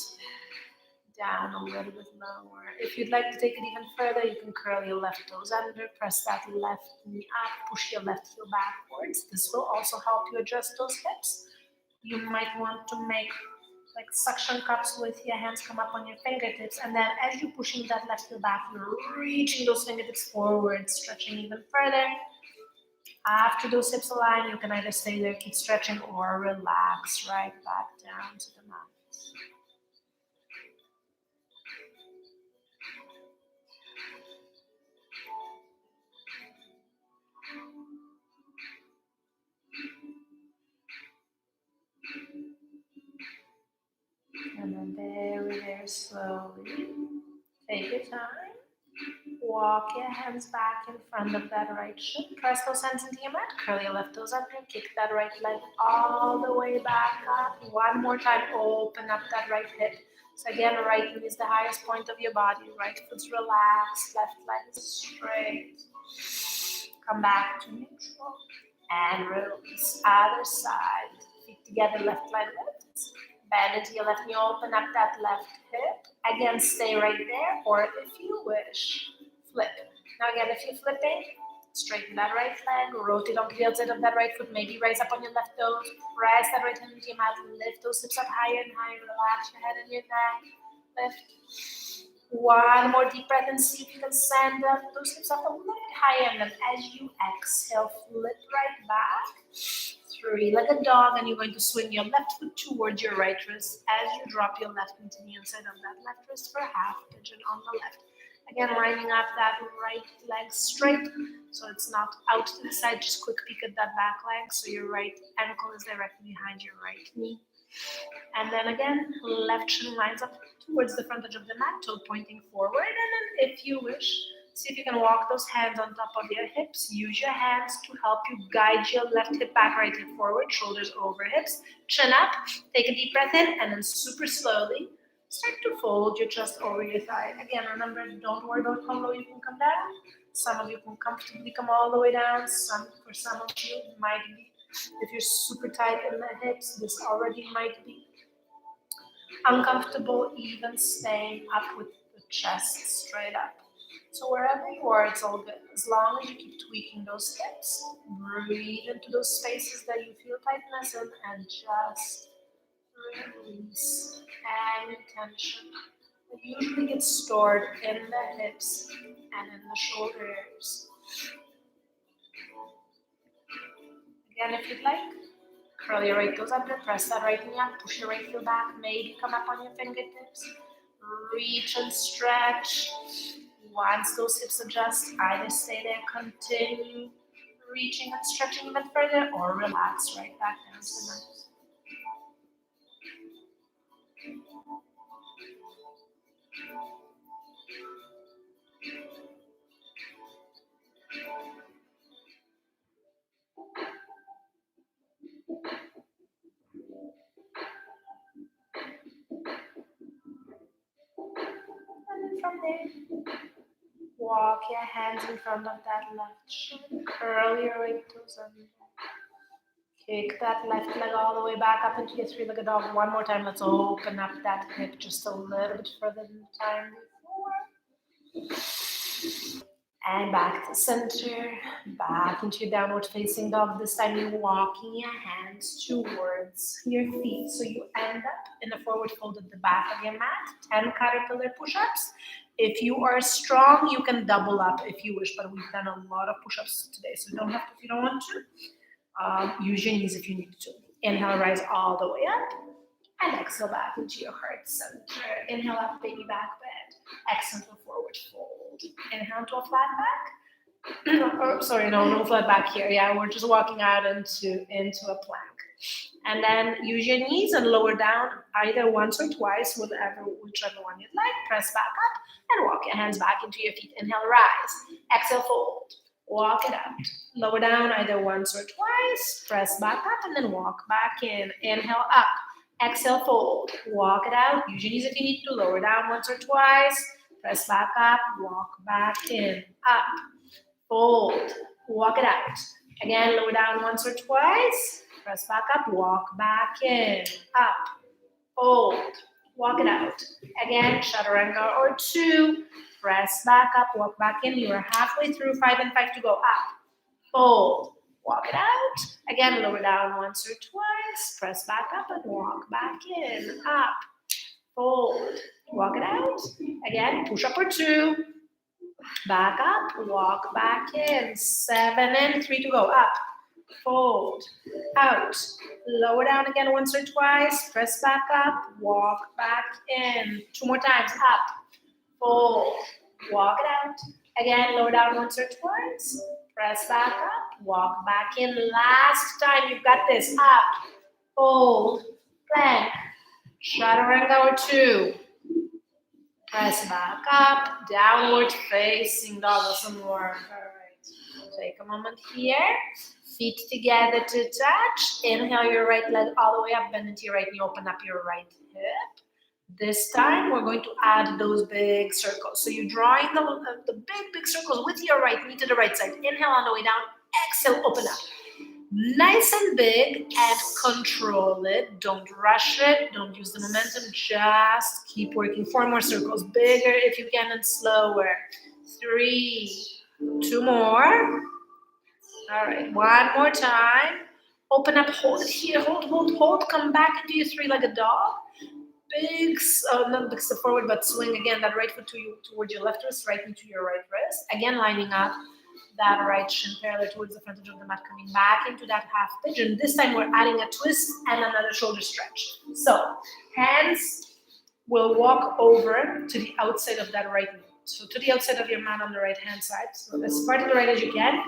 down a little bit lower. If you'd like to take it even further, you can curl your left toes under, press that left knee up, push your left heel backwards. This will also help you adjust those hips. You might want to make like suction cups with your hands come up on your fingertips, and then as you're pushing that left heel back, you're reaching those fingertips forward, stretching even further. After those hips align, you can either stay there, keep stretching, or relax right back down to the mat. And then very, very slowly, take your time. Walk your hands back in front of that right shin. Press those hands into your mat. Curl your left toes under. Kick that right leg all the way back up. One more time. Open up that right hip. So again, right knee is the highest point of your body. Right foot's relaxed. Left leg is straight. Come back to neutral. And release. Other side. Feet together. Left leg lifts. Bend into your left knee. Open up that left hip. Again, stay right there. Or if you wish, flip. Now again, if you're flipping, straighten that right leg, rotate onto the outside of that right foot, maybe rise up on your left toes, press that right hand into your mat, lift those hips up higher and higher, relax your head and your neck, lift. One more deep breath and see if you can send those hips up a little bit higher, and then as you exhale, flip right back, three-legged dog, and you're going to swing your left foot towards your right wrist as you drop your left into the inside of that left wrist for half pigeon on the left. Again, lining up that right leg straight, so it's not out to the side, just quick peek at that back leg, so your right ankle is directly behind your right knee. And then again, left shin lines up towards the frontage of the mat, toe pointing forward, and then if you wish, see if you can walk those hands on top of your hips. Use your hands to help you guide your left hip back, right hip forward, shoulders over hips, chin up, take a deep breath in, and then super slowly, start to fold your chest over your thigh. Again, remember, don't worry about how low you can come down. Some of you can comfortably come all the way down. For some of you, it might be, if you're super tight in the hips, this already might be uncomfortable, even staying up with the chest straight up. So wherever you are, it's all good. As long as you keep tweaking those hips, breathe into those spaces that you feel tightness in, and just release any tension that usually gets stored in the hips and in the shoulders. Again, if you'd like, curl your right toes under, press that right knee up, push your right heel back, maybe come up on your fingertips, reach and stretch. Once those hips adjust, either stay there, continue reaching and stretching even further, or relax right back down to the mat. And then from there, walk your hands in front of that left shin, curl your right toes under. Kick that left leg all the way back up into your three-legged dog. One more time, let's open up that hip just a little bit further than the time before. And back to center, back into your downward facing dog. This time you're walking your hands towards your feet. So you end up in a forward fold at the back of your mat, 10 caterpillar push-ups. If you are strong, you can double up if you wish, but we've done a lot of push-ups today, so you don't have to if you don't want to. Use your knees if you need to. Inhale, rise all the way up. And exhale back into your heart center. Inhale up, baby back bend. Exhale to forward fold. Inhale to a flat back. No flat back here. Yeah, we're just walking out into a plank. And then use your knees and lower down either once or twice, whichever one you'd like. Press back up and walk your hands back into your feet. Inhale, rise. Exhale, fold. Walk it out. Lower down either once or twice. Press back up and then walk back in. Inhale, up. Exhale, fold. Walk it out. Use your knees if you need to. Lower down once or twice. Press back up. Walk back in. Up. Fold. Walk it out. Again, lower down once or twice. Press back up. Walk back in. Up. Fold. Walk it out. Again, chaturanga or 2. Press back up. Walk back in. You are halfway through. 5 and 5 to go. Up. Fold. Walk it out. Again, lower down once or twice. Press back up and walk back in. Up. Fold. Walk it out. Again, push up or 2. Back up. Walk back in. 7 and 3 to go. Up. Fold. Out. Lower down again once or twice. Press back up. Walk back in. 2 more times. Up. Fold. Walk it out. Again, lower down once or twice. Press back up, walk back in. Last time, you've got this. Up, fold, plank, chaturanga or 2. Press back up, downward facing dog. Some more. All right. Take a moment here. Feet together to touch. Inhale your right leg all the way up. Bend into your right knee. Open up your right hip. This time, we're going to add those big circles. So you're drawing the big circles with your right knee to the right side. Inhale on the way down. Exhale, open up. Nice and big and control it. Don't rush it. Don't use the momentum. Just keep working. 4 more circles. Bigger if you can and slower. 3. 2 more. All right. 1 more time. Open up. Hold it here. Hold. Come back into your 3-legged dog. Not big step forward, but swing again that right foot towards your left wrist, right knee to your right wrist. Again, lining up that right shin parallel towards the front edge of the mat, coming back into that half pigeon. This time we're adding a twist and another shoulder stretch. So hands will walk over to the outside of that right knee. So to the outside of your mat on the right hand side. So as far to the right as you can.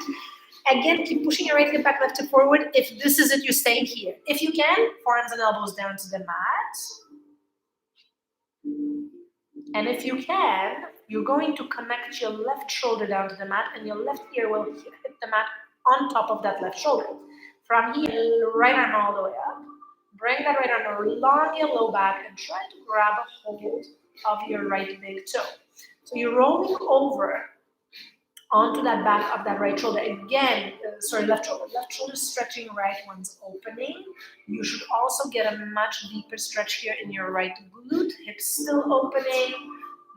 Again, keep pushing your right hip back, left hip forward. If this is it, you're staying here. If you can, forearms and elbows down to the mat. And if you can, you're going to connect your left shoulder down to the mat and your left ear will hit the mat on top of that left shoulder. From here, right arm all the way up. Bring that right arm along your low back and try to grab a hold of your right big toe. So you're rolling over onto that back of that right shoulder. Again, left shoulder. Left shoulder stretching, right one's opening. You should also get a much deeper stretch here in your right glute. Hips still opening.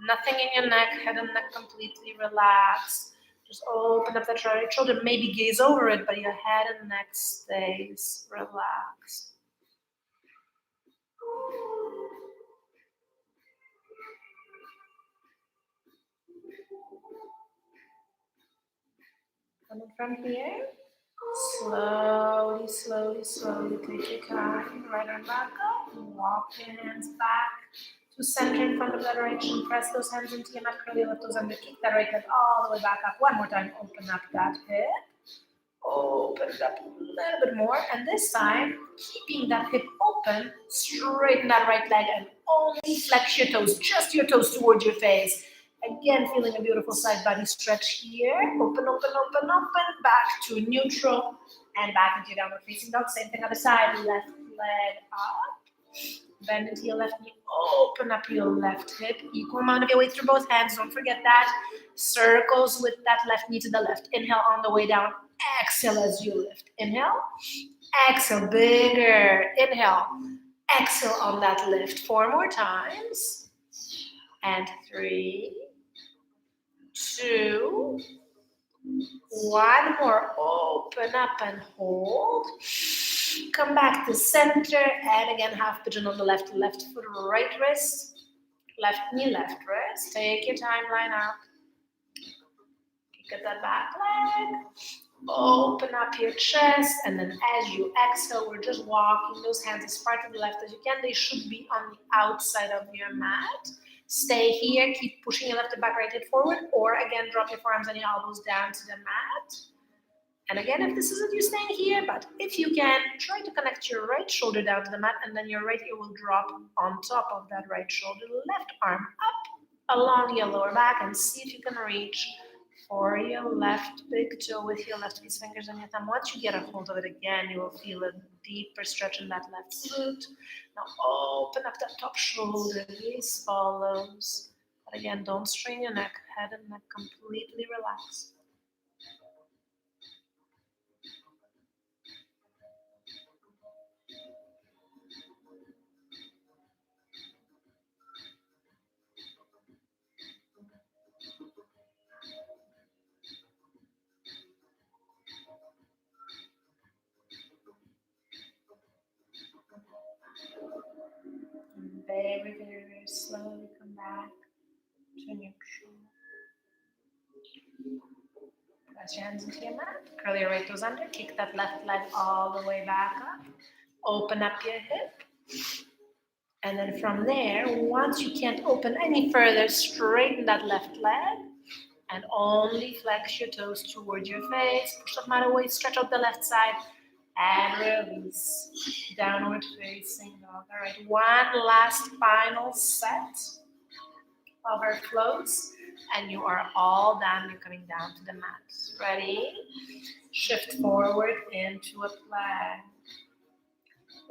Nothing in your neck. Head and neck completely relaxed. Just open up that right shoulder. Maybe gaze over it, but your head and neck stays relaxed. Coming from here. Slowly take your time. Right arm back up. Walk your hands back to center in front of that right shin. Press those hands into your mat. Curl your left toes under. Kick that right leg all the way back up. One more time. Open up that hip. Open it up a little bit more. And this time, keeping that hip open, straighten that right leg and only flex your toes. Just your toes towards your face. Again, feeling a beautiful side body stretch here. Open. Back to neutral. And back into your downward facing dog. Same thing other side. Left leg up. Bend into your left knee. Open up your left hip. Equal amount of your weight through both hands. Don't forget that. Circles with that left knee to the left. Inhale on the way down. Exhale as you lift. Inhale. Exhale. Bigger. Inhale. Exhale on that lift. 4 more times. And 3, 2, One more, open up and hold. Come back to center, and again, half pigeon on the left foot, right wrist, left knee, left wrist. Take your timeline out. Kick at that back leg. Open up your chest, and then as you exhale, we're just walking those hands as far to the left as you can. They should be on the outside of your mat. Stay here, keep pushing your left back, right hip forward, or again, drop your forearms and your elbows down to the mat. And again, if this isn't you staying here, but if you can, try to connect your right shoulder down to the mat, and then your right ear will drop on top of that right shoulder. Left arm up along your lower back, and see if you can reach for your left big toe with your left piece fingers and your thumb. Once you get a hold of it again, you will feel a deeper stretch in that left foot. Now open up that top shoulder, gaze follows. But again, don't strain your neck, head and neck completely relaxed. Very, very, very slowly come back to neutral. Press your hands into your mat. Curl your right toes under. Kick that left leg all the way back up. Open up your hip. And then from there, once you can't open any further, straighten that left leg. And only flex your toes towards your face. Push that mat away. Stretch out the left side. And release. Downward facing dog. All right, one last final set of our flows, and you are all done. You're coming down to the mat. Ready? Shift forward into a plank.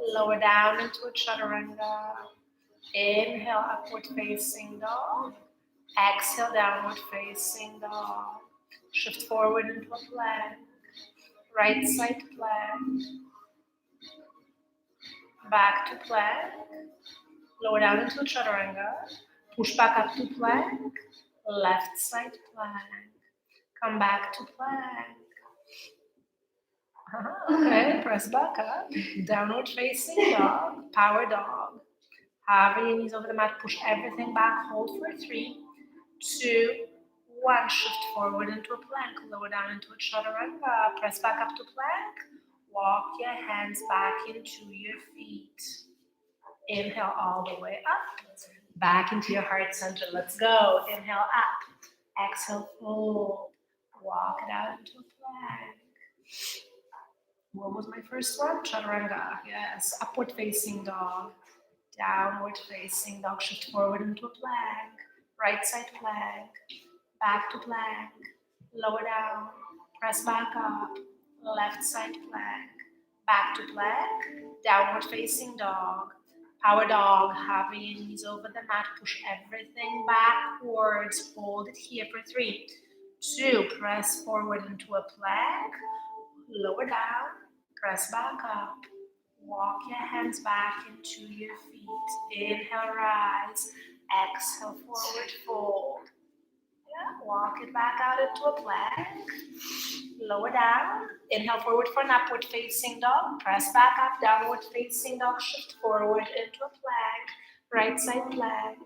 Lower down into a chaturanga. Inhale, upward facing dog. Exhale, downward facing dog. Shift forward into a plank. Right side plank. Back to plank. Lower down into a chaturanga. Push back up to plank. Left side plank. Come back to plank. Okay, press back up. Downward facing dog. Power dog. Hover your knees over the mat. Push everything back. Hold for 3, 2, 1. Shift forward into a plank. Lower down into a chaturanga. Press back up to plank. Walk your hands back into your feet. Inhale all the way up. Back into your heart center. Let's go. Inhale up. Exhale, fold. Walk it out into a plank. What was my first one? Chaturanga. Yes. Upward facing dog. Downward facing dog. Shift forward into a plank. Right side plank. Back to plank. Lower down. Press back up. Left side plank. Back to plank. Downward facing dog. Power dog. Have your knees over the mat. Push everything backwards. Hold it here for 3, 2. Press forward into a plank. Lower down. Press back up. Walk your hands back into your feet. Inhale, rise. Exhale, forward fold. Yeah, walk it back out into a plank. Lower down. Inhale forward for an upward facing dog. Press back up. Downward facing dog. Shift forward into a plank. Right side plank.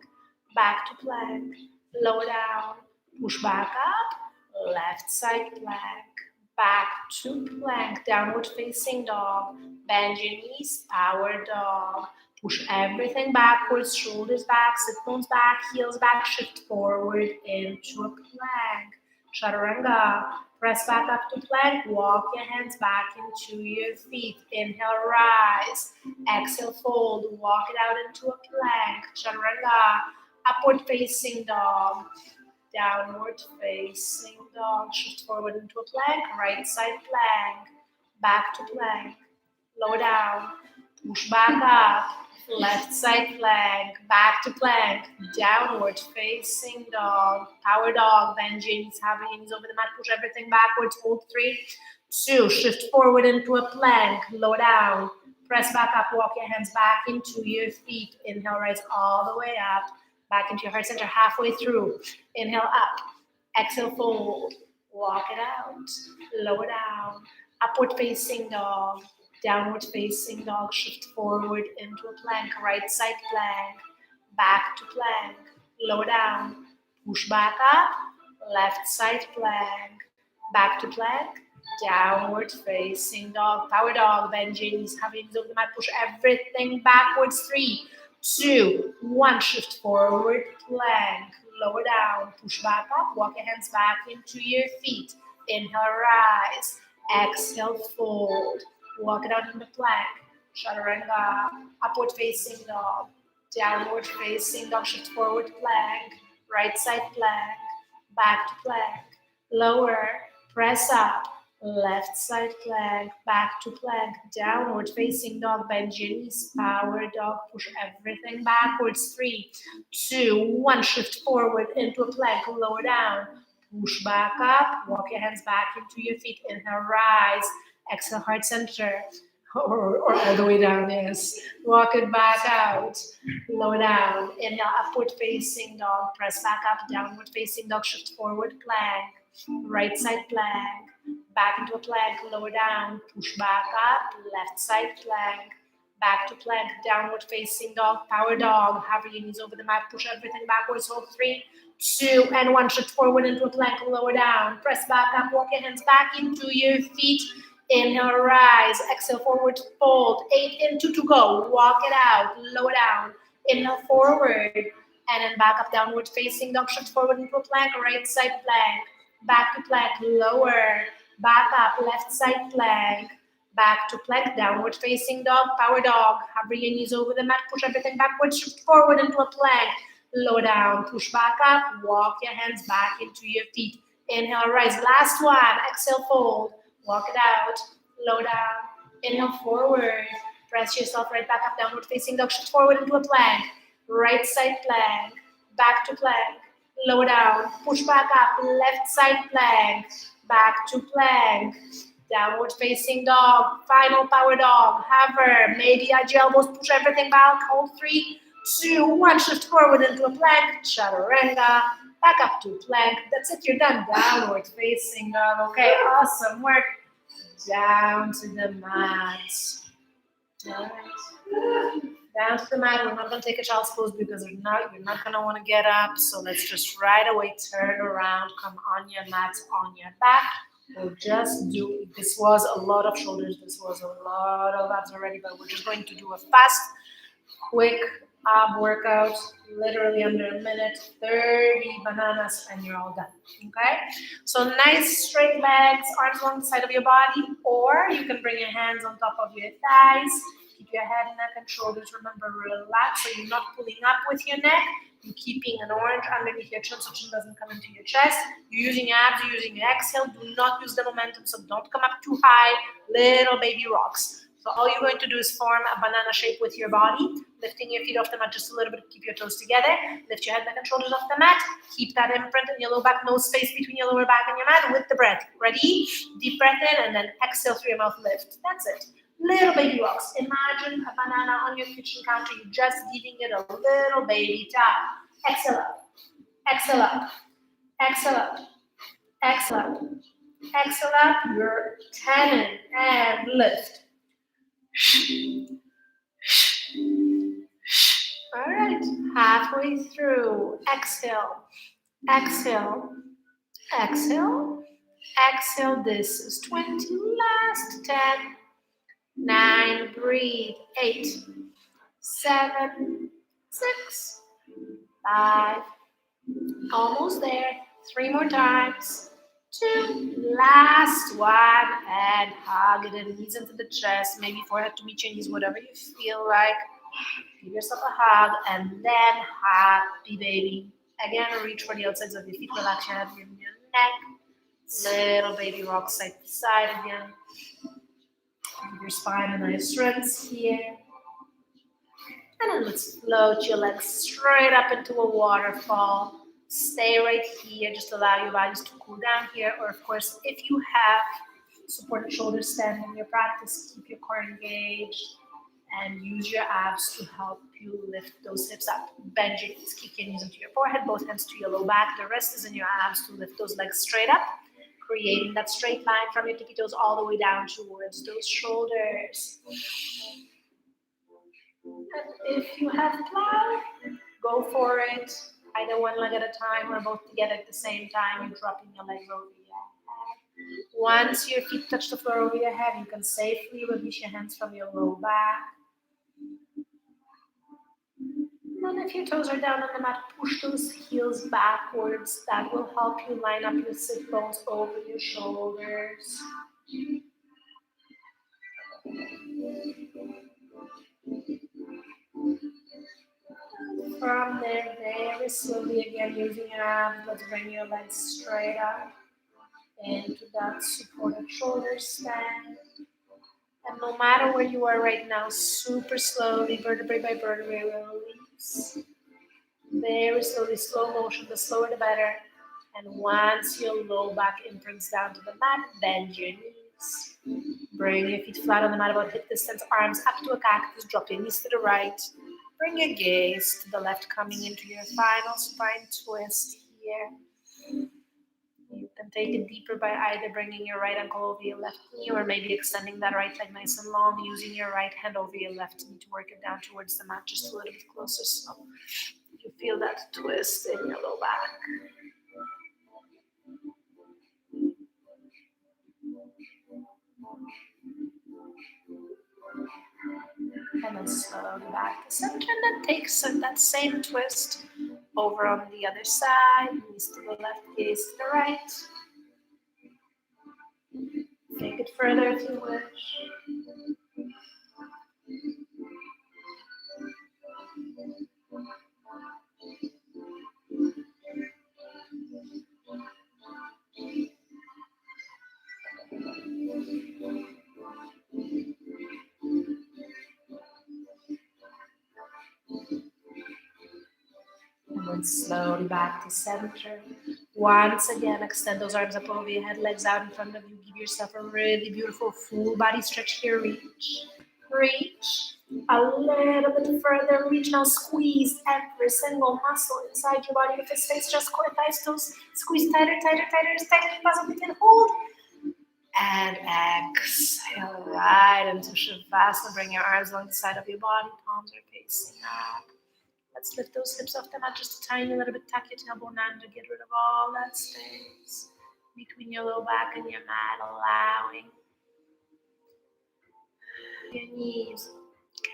Back to plank. Lower down. Push back up. Left side plank. Back to plank. Downward facing dog. Bend your knees. Power dog. Push everything backwards, shoulders back, sit bones back, heels back, shift forward into a plank. Chaturanga. Press back up to plank, walk your hands back into your feet. Inhale, rise. Exhale, fold, walk it out into a plank. Chaturanga. Upward facing dog. Downward facing dog. Shift forward into a plank, right side plank. Back to plank. Lower down. Push back up. Left side plank, back to plank, downward facing dog, power dog, bend your knees, have your knees over the mat, push everything backwards, hold 3, 2, shift forward into a plank, lower down, press back up, walk your hands back into your feet, inhale, rise all the way up, back into your heart center, halfway through, inhale up, exhale, fold, Walk it out. Lower down. Upward facing dog. Downward facing dog. Shift forward into a plank. Right side plank. Back to plank. Lower down. Push back up. Left side plank. Back to plank. Downward facing dog. Power dog. Bend your knees. Have your knees over the mat. Push everything backwards. 3, 2, 1. Shift forward. Plank. Lower down. Push back up. Walk your hands back into your feet. Inhale, rise. Exhale, fold. Walk it out in the plank. Chaturanga. Upward facing dog. Downward facing dog. Shift forward. Plank. Right side plank. Back to plank. Lower. Press up. Left side plank, back to plank, downward facing dog, bend your knees, power dog, push everything backwards, 3, 2, 1, shift forward into a plank, lower down, push back up, walk your hands back into your feet, inhale, rise, exhale, heart center, or all the way down, yes, walk it back out, lower down, inhale, upward facing dog, press back up, downward facing dog, shift forward, plank, right side plank, back into a plank, lower down, push back up, left side plank, back to plank, downward facing dog, power dog, hover your knees over the mat, push everything backwards, hold 3, 2, and 1, shift forward into a plank, lower down, press back up, walk your hands back into your feet, inhale, rise, exhale, forward, fold, 8 into to go, walk it out, lower down, inhale, forward, and then back up, downward facing dog, shift forward into a plank, right side plank, back to plank, lower, back up, left side plank, back to plank, downward facing dog, power dog, hover your knees over the mat, push everything backwards, shift forward into a plank, lower down, push back up, walk your hands back into your feet, inhale, rise, last one, exhale, fold, walk it out, lower down, inhale, forward, press yourself right back up, downward facing dog, shift forward into a plank, right side plank, back to plank, lower down, push back up, left side plank, back to plank, downward facing dog, final power dog, hover, maybe edge your elbows, push everything back, hold 3, 2, 1, shift forward into a plank, chaturanga, back up to plank, that's it, you're done, downward facing dog, okay, awesome work, down to the mat, all right. Down to the mat. We're not going to take a child's pose because you're not going to want to get up. So let's just right away turn around, come on your mat, on your back. We'll just do, this was a lot of shoulders, this was a lot of abs already, but we're just going to do a fast, quick ab workout, literally under a minute, 30 bananas, and you're all done, okay? So nice straight legs, arms along the side of your body, or you can bring your hands on top of your thighs. Keep your head, neck, and shoulders, remember, relax, so you're not pulling up with your neck. You're keeping an orange underneath your chin so chin doesn't come into your chest. You're using your abs, you're using your exhale. Do not use the momentum, so don't come up too high. Little baby rocks. So all you're going to do is form a banana shape with your body, lifting your feet off the mat just a little bit, keep your toes together, lift your head, neck, and shoulders off the mat, keep that imprint in your low back, no space between your lower back and your mat with the breath. Ready? Deep breath in, and then exhale through your mouth, lift. That's it. Little baby rocks. Imagine a banana on your kitchen counter. You're just giving it a little baby tap. Exhale up. Exhale up. Exhale up. Exhale up. Exhale up. You're 10 and lift. All right. Halfway through. Exhale. Exhale. Exhale. Exhale. This is 20. Last 10. 9, breathe, 8, 7, 6, 5, almost there, 3 more times, 2, last one, and hug it and knees into the chest, maybe forehead to meet your knees, whatever you feel like, give yourself a hug, and then happy baby, again, reach for the outsides of your feet, relax your head, your neck, little baby rock side to side again. Give your spine a nice rinse here. And then let's float your legs straight up into a waterfall. Stay right here. Just allow your bodies to cool down here. Or, of course, if you have supported shoulders stand in your practice, keep your core engaged and use your abs to help you lift those hips up. Bend your knees, kick your knees into your forehead, both hands to your low back. The rest is in your abs to lift those legs straight up. creating that straight line from your tippy toes all the way down towards those shoulders. And if you have plow, go for it. Either one leg at a time or both together at the same time. You're dropping your legs over your head. Once your feet touch the floor over your head, you can safely release your hands from your low back. And if your toes are down on the mat, push those heels backwards. That will help you line up your sit bones over your shoulders. From there, very slowly again, using your arms, let's bring your legs straight up into that supported shoulder stand. And no matter where you are right now, super slowly, vertebrae by vertebrae, release. Very slowly, slow motion, the slower the better. And once your low back imprints down to the mat, bend your knees. Bring your feet flat on the mat about hip distance, arms up to a cactus, drop your knees to the right. Bring your gaze to the left, coming into your final spine twist here. You can take it deeper by either bringing your right ankle over your left knee or maybe extending that right leg nice and long, using your right hand over your left knee to work it down towards the mat just a little bit closer. So you feel that twist in your low back. And then slowly back to center, and then take that same twist over on the other side. Knees to the left, gaze to the right. Take it further if you wish. And then slowly back to center. Once again, extend those arms up over your head, legs out in front of you. Give yourself a really beautiful full body stretch here. Reach. Reach. A little bit further. Reach. Now squeeze every single muscle inside your body. If it stays just core, thighs, toes. Squeeze tighter, tighter, tighter, as tight as you possibly can. Hold. And exhale right into Shavasana. Bring your arms along the side of your body. Palms are facing up. Let's lift those hips off the mat just a tiny little bit. Tuck your tailbone under. Get rid of all that space between your low back and your mat, allowing your knees,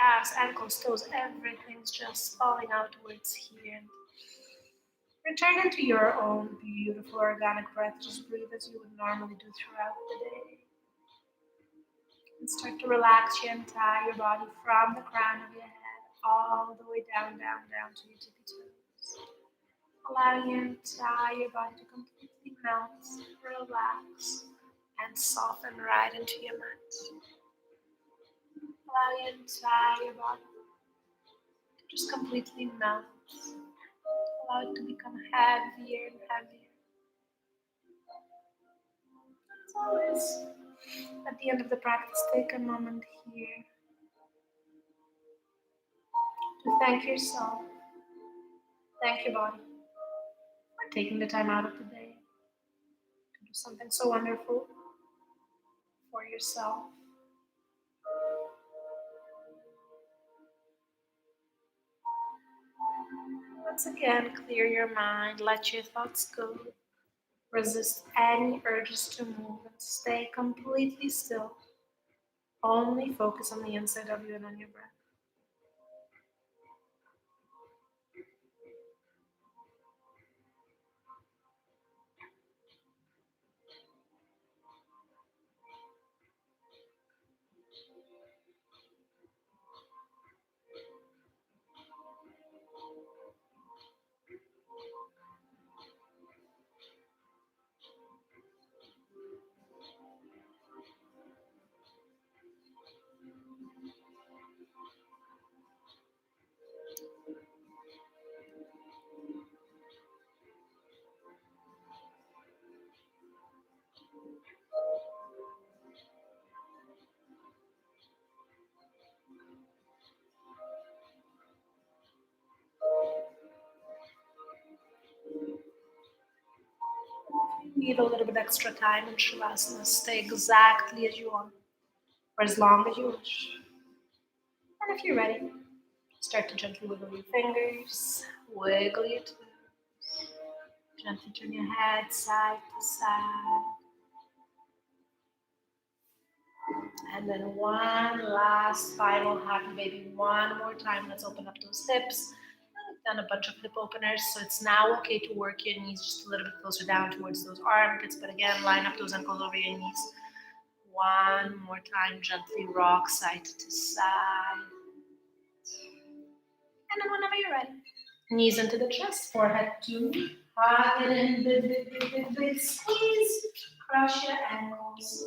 calves, ankles, toes, everything's just falling outwards here. Return into your own beautiful organic breath. Just breathe as you would normally do throughout the day. And start to relax your entire body from the crown of your head all the way down, down, down to your tippy toes. Allow your entire body to completely melt, relax, and soften right into your mat. Allow your entire body to just completely melt. Allow it to become heavier and heavier. As always, at the end of the practice, take a moment here to thank yourself, thank your body for taking the time out of the day to do something so wonderful for yourself. Once again, clear your mind, let your thoughts go. Resist any urges to move and stay completely still. Only focus on the inside of you and on your breath. need a little bit extra time in Shavasana. Stay exactly as you want, for as long as you wish. And if you're ready, start to gently wiggle your fingers, wiggle your toes. Gently turn your head side to side. And then one last final happy baby. One more time. Let's open up those hips. We've done a bunch of hip openers, so it's now okay to work your knees just a little bit closer down towards those armpits. But again, line up those ankles over your knees. One more time. Gently rock side to side. And then whenever you're ready, knees into the chest, forehead to hug it in, big squeeze. Crush your ankles.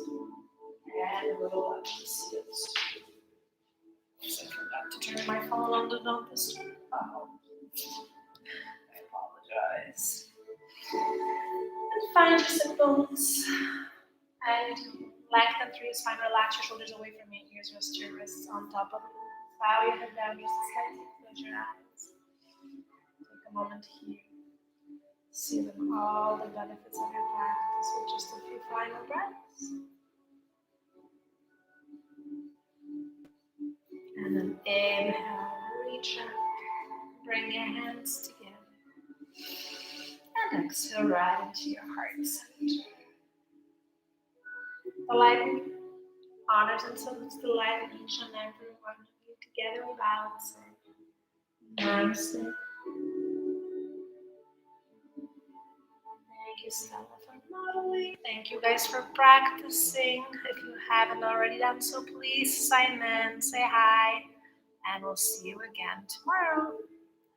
And roll up the heels. I forgot to turn my phone on the don't disturb. Oh, I apologize. And find your sit bones. And lengthen through your spine. Relax your shoulders away from your ears. Rest your wrists on top of you. Bow your head down just slightly. Close your eyes. Take a moment here. See them all the benefits of your practice with just a few final breaths. And then inhale, reach up, bring your hands together. And exhale right into your heart center. The light honors and salutes the light in each and every one of you. Together we bow and say, Namaste. Thank you, Stella, for modeling. Thank you guys for practicing. If you haven't already done so, please sign in, say hi, and we'll see you again tomorrow.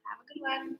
Have a good one.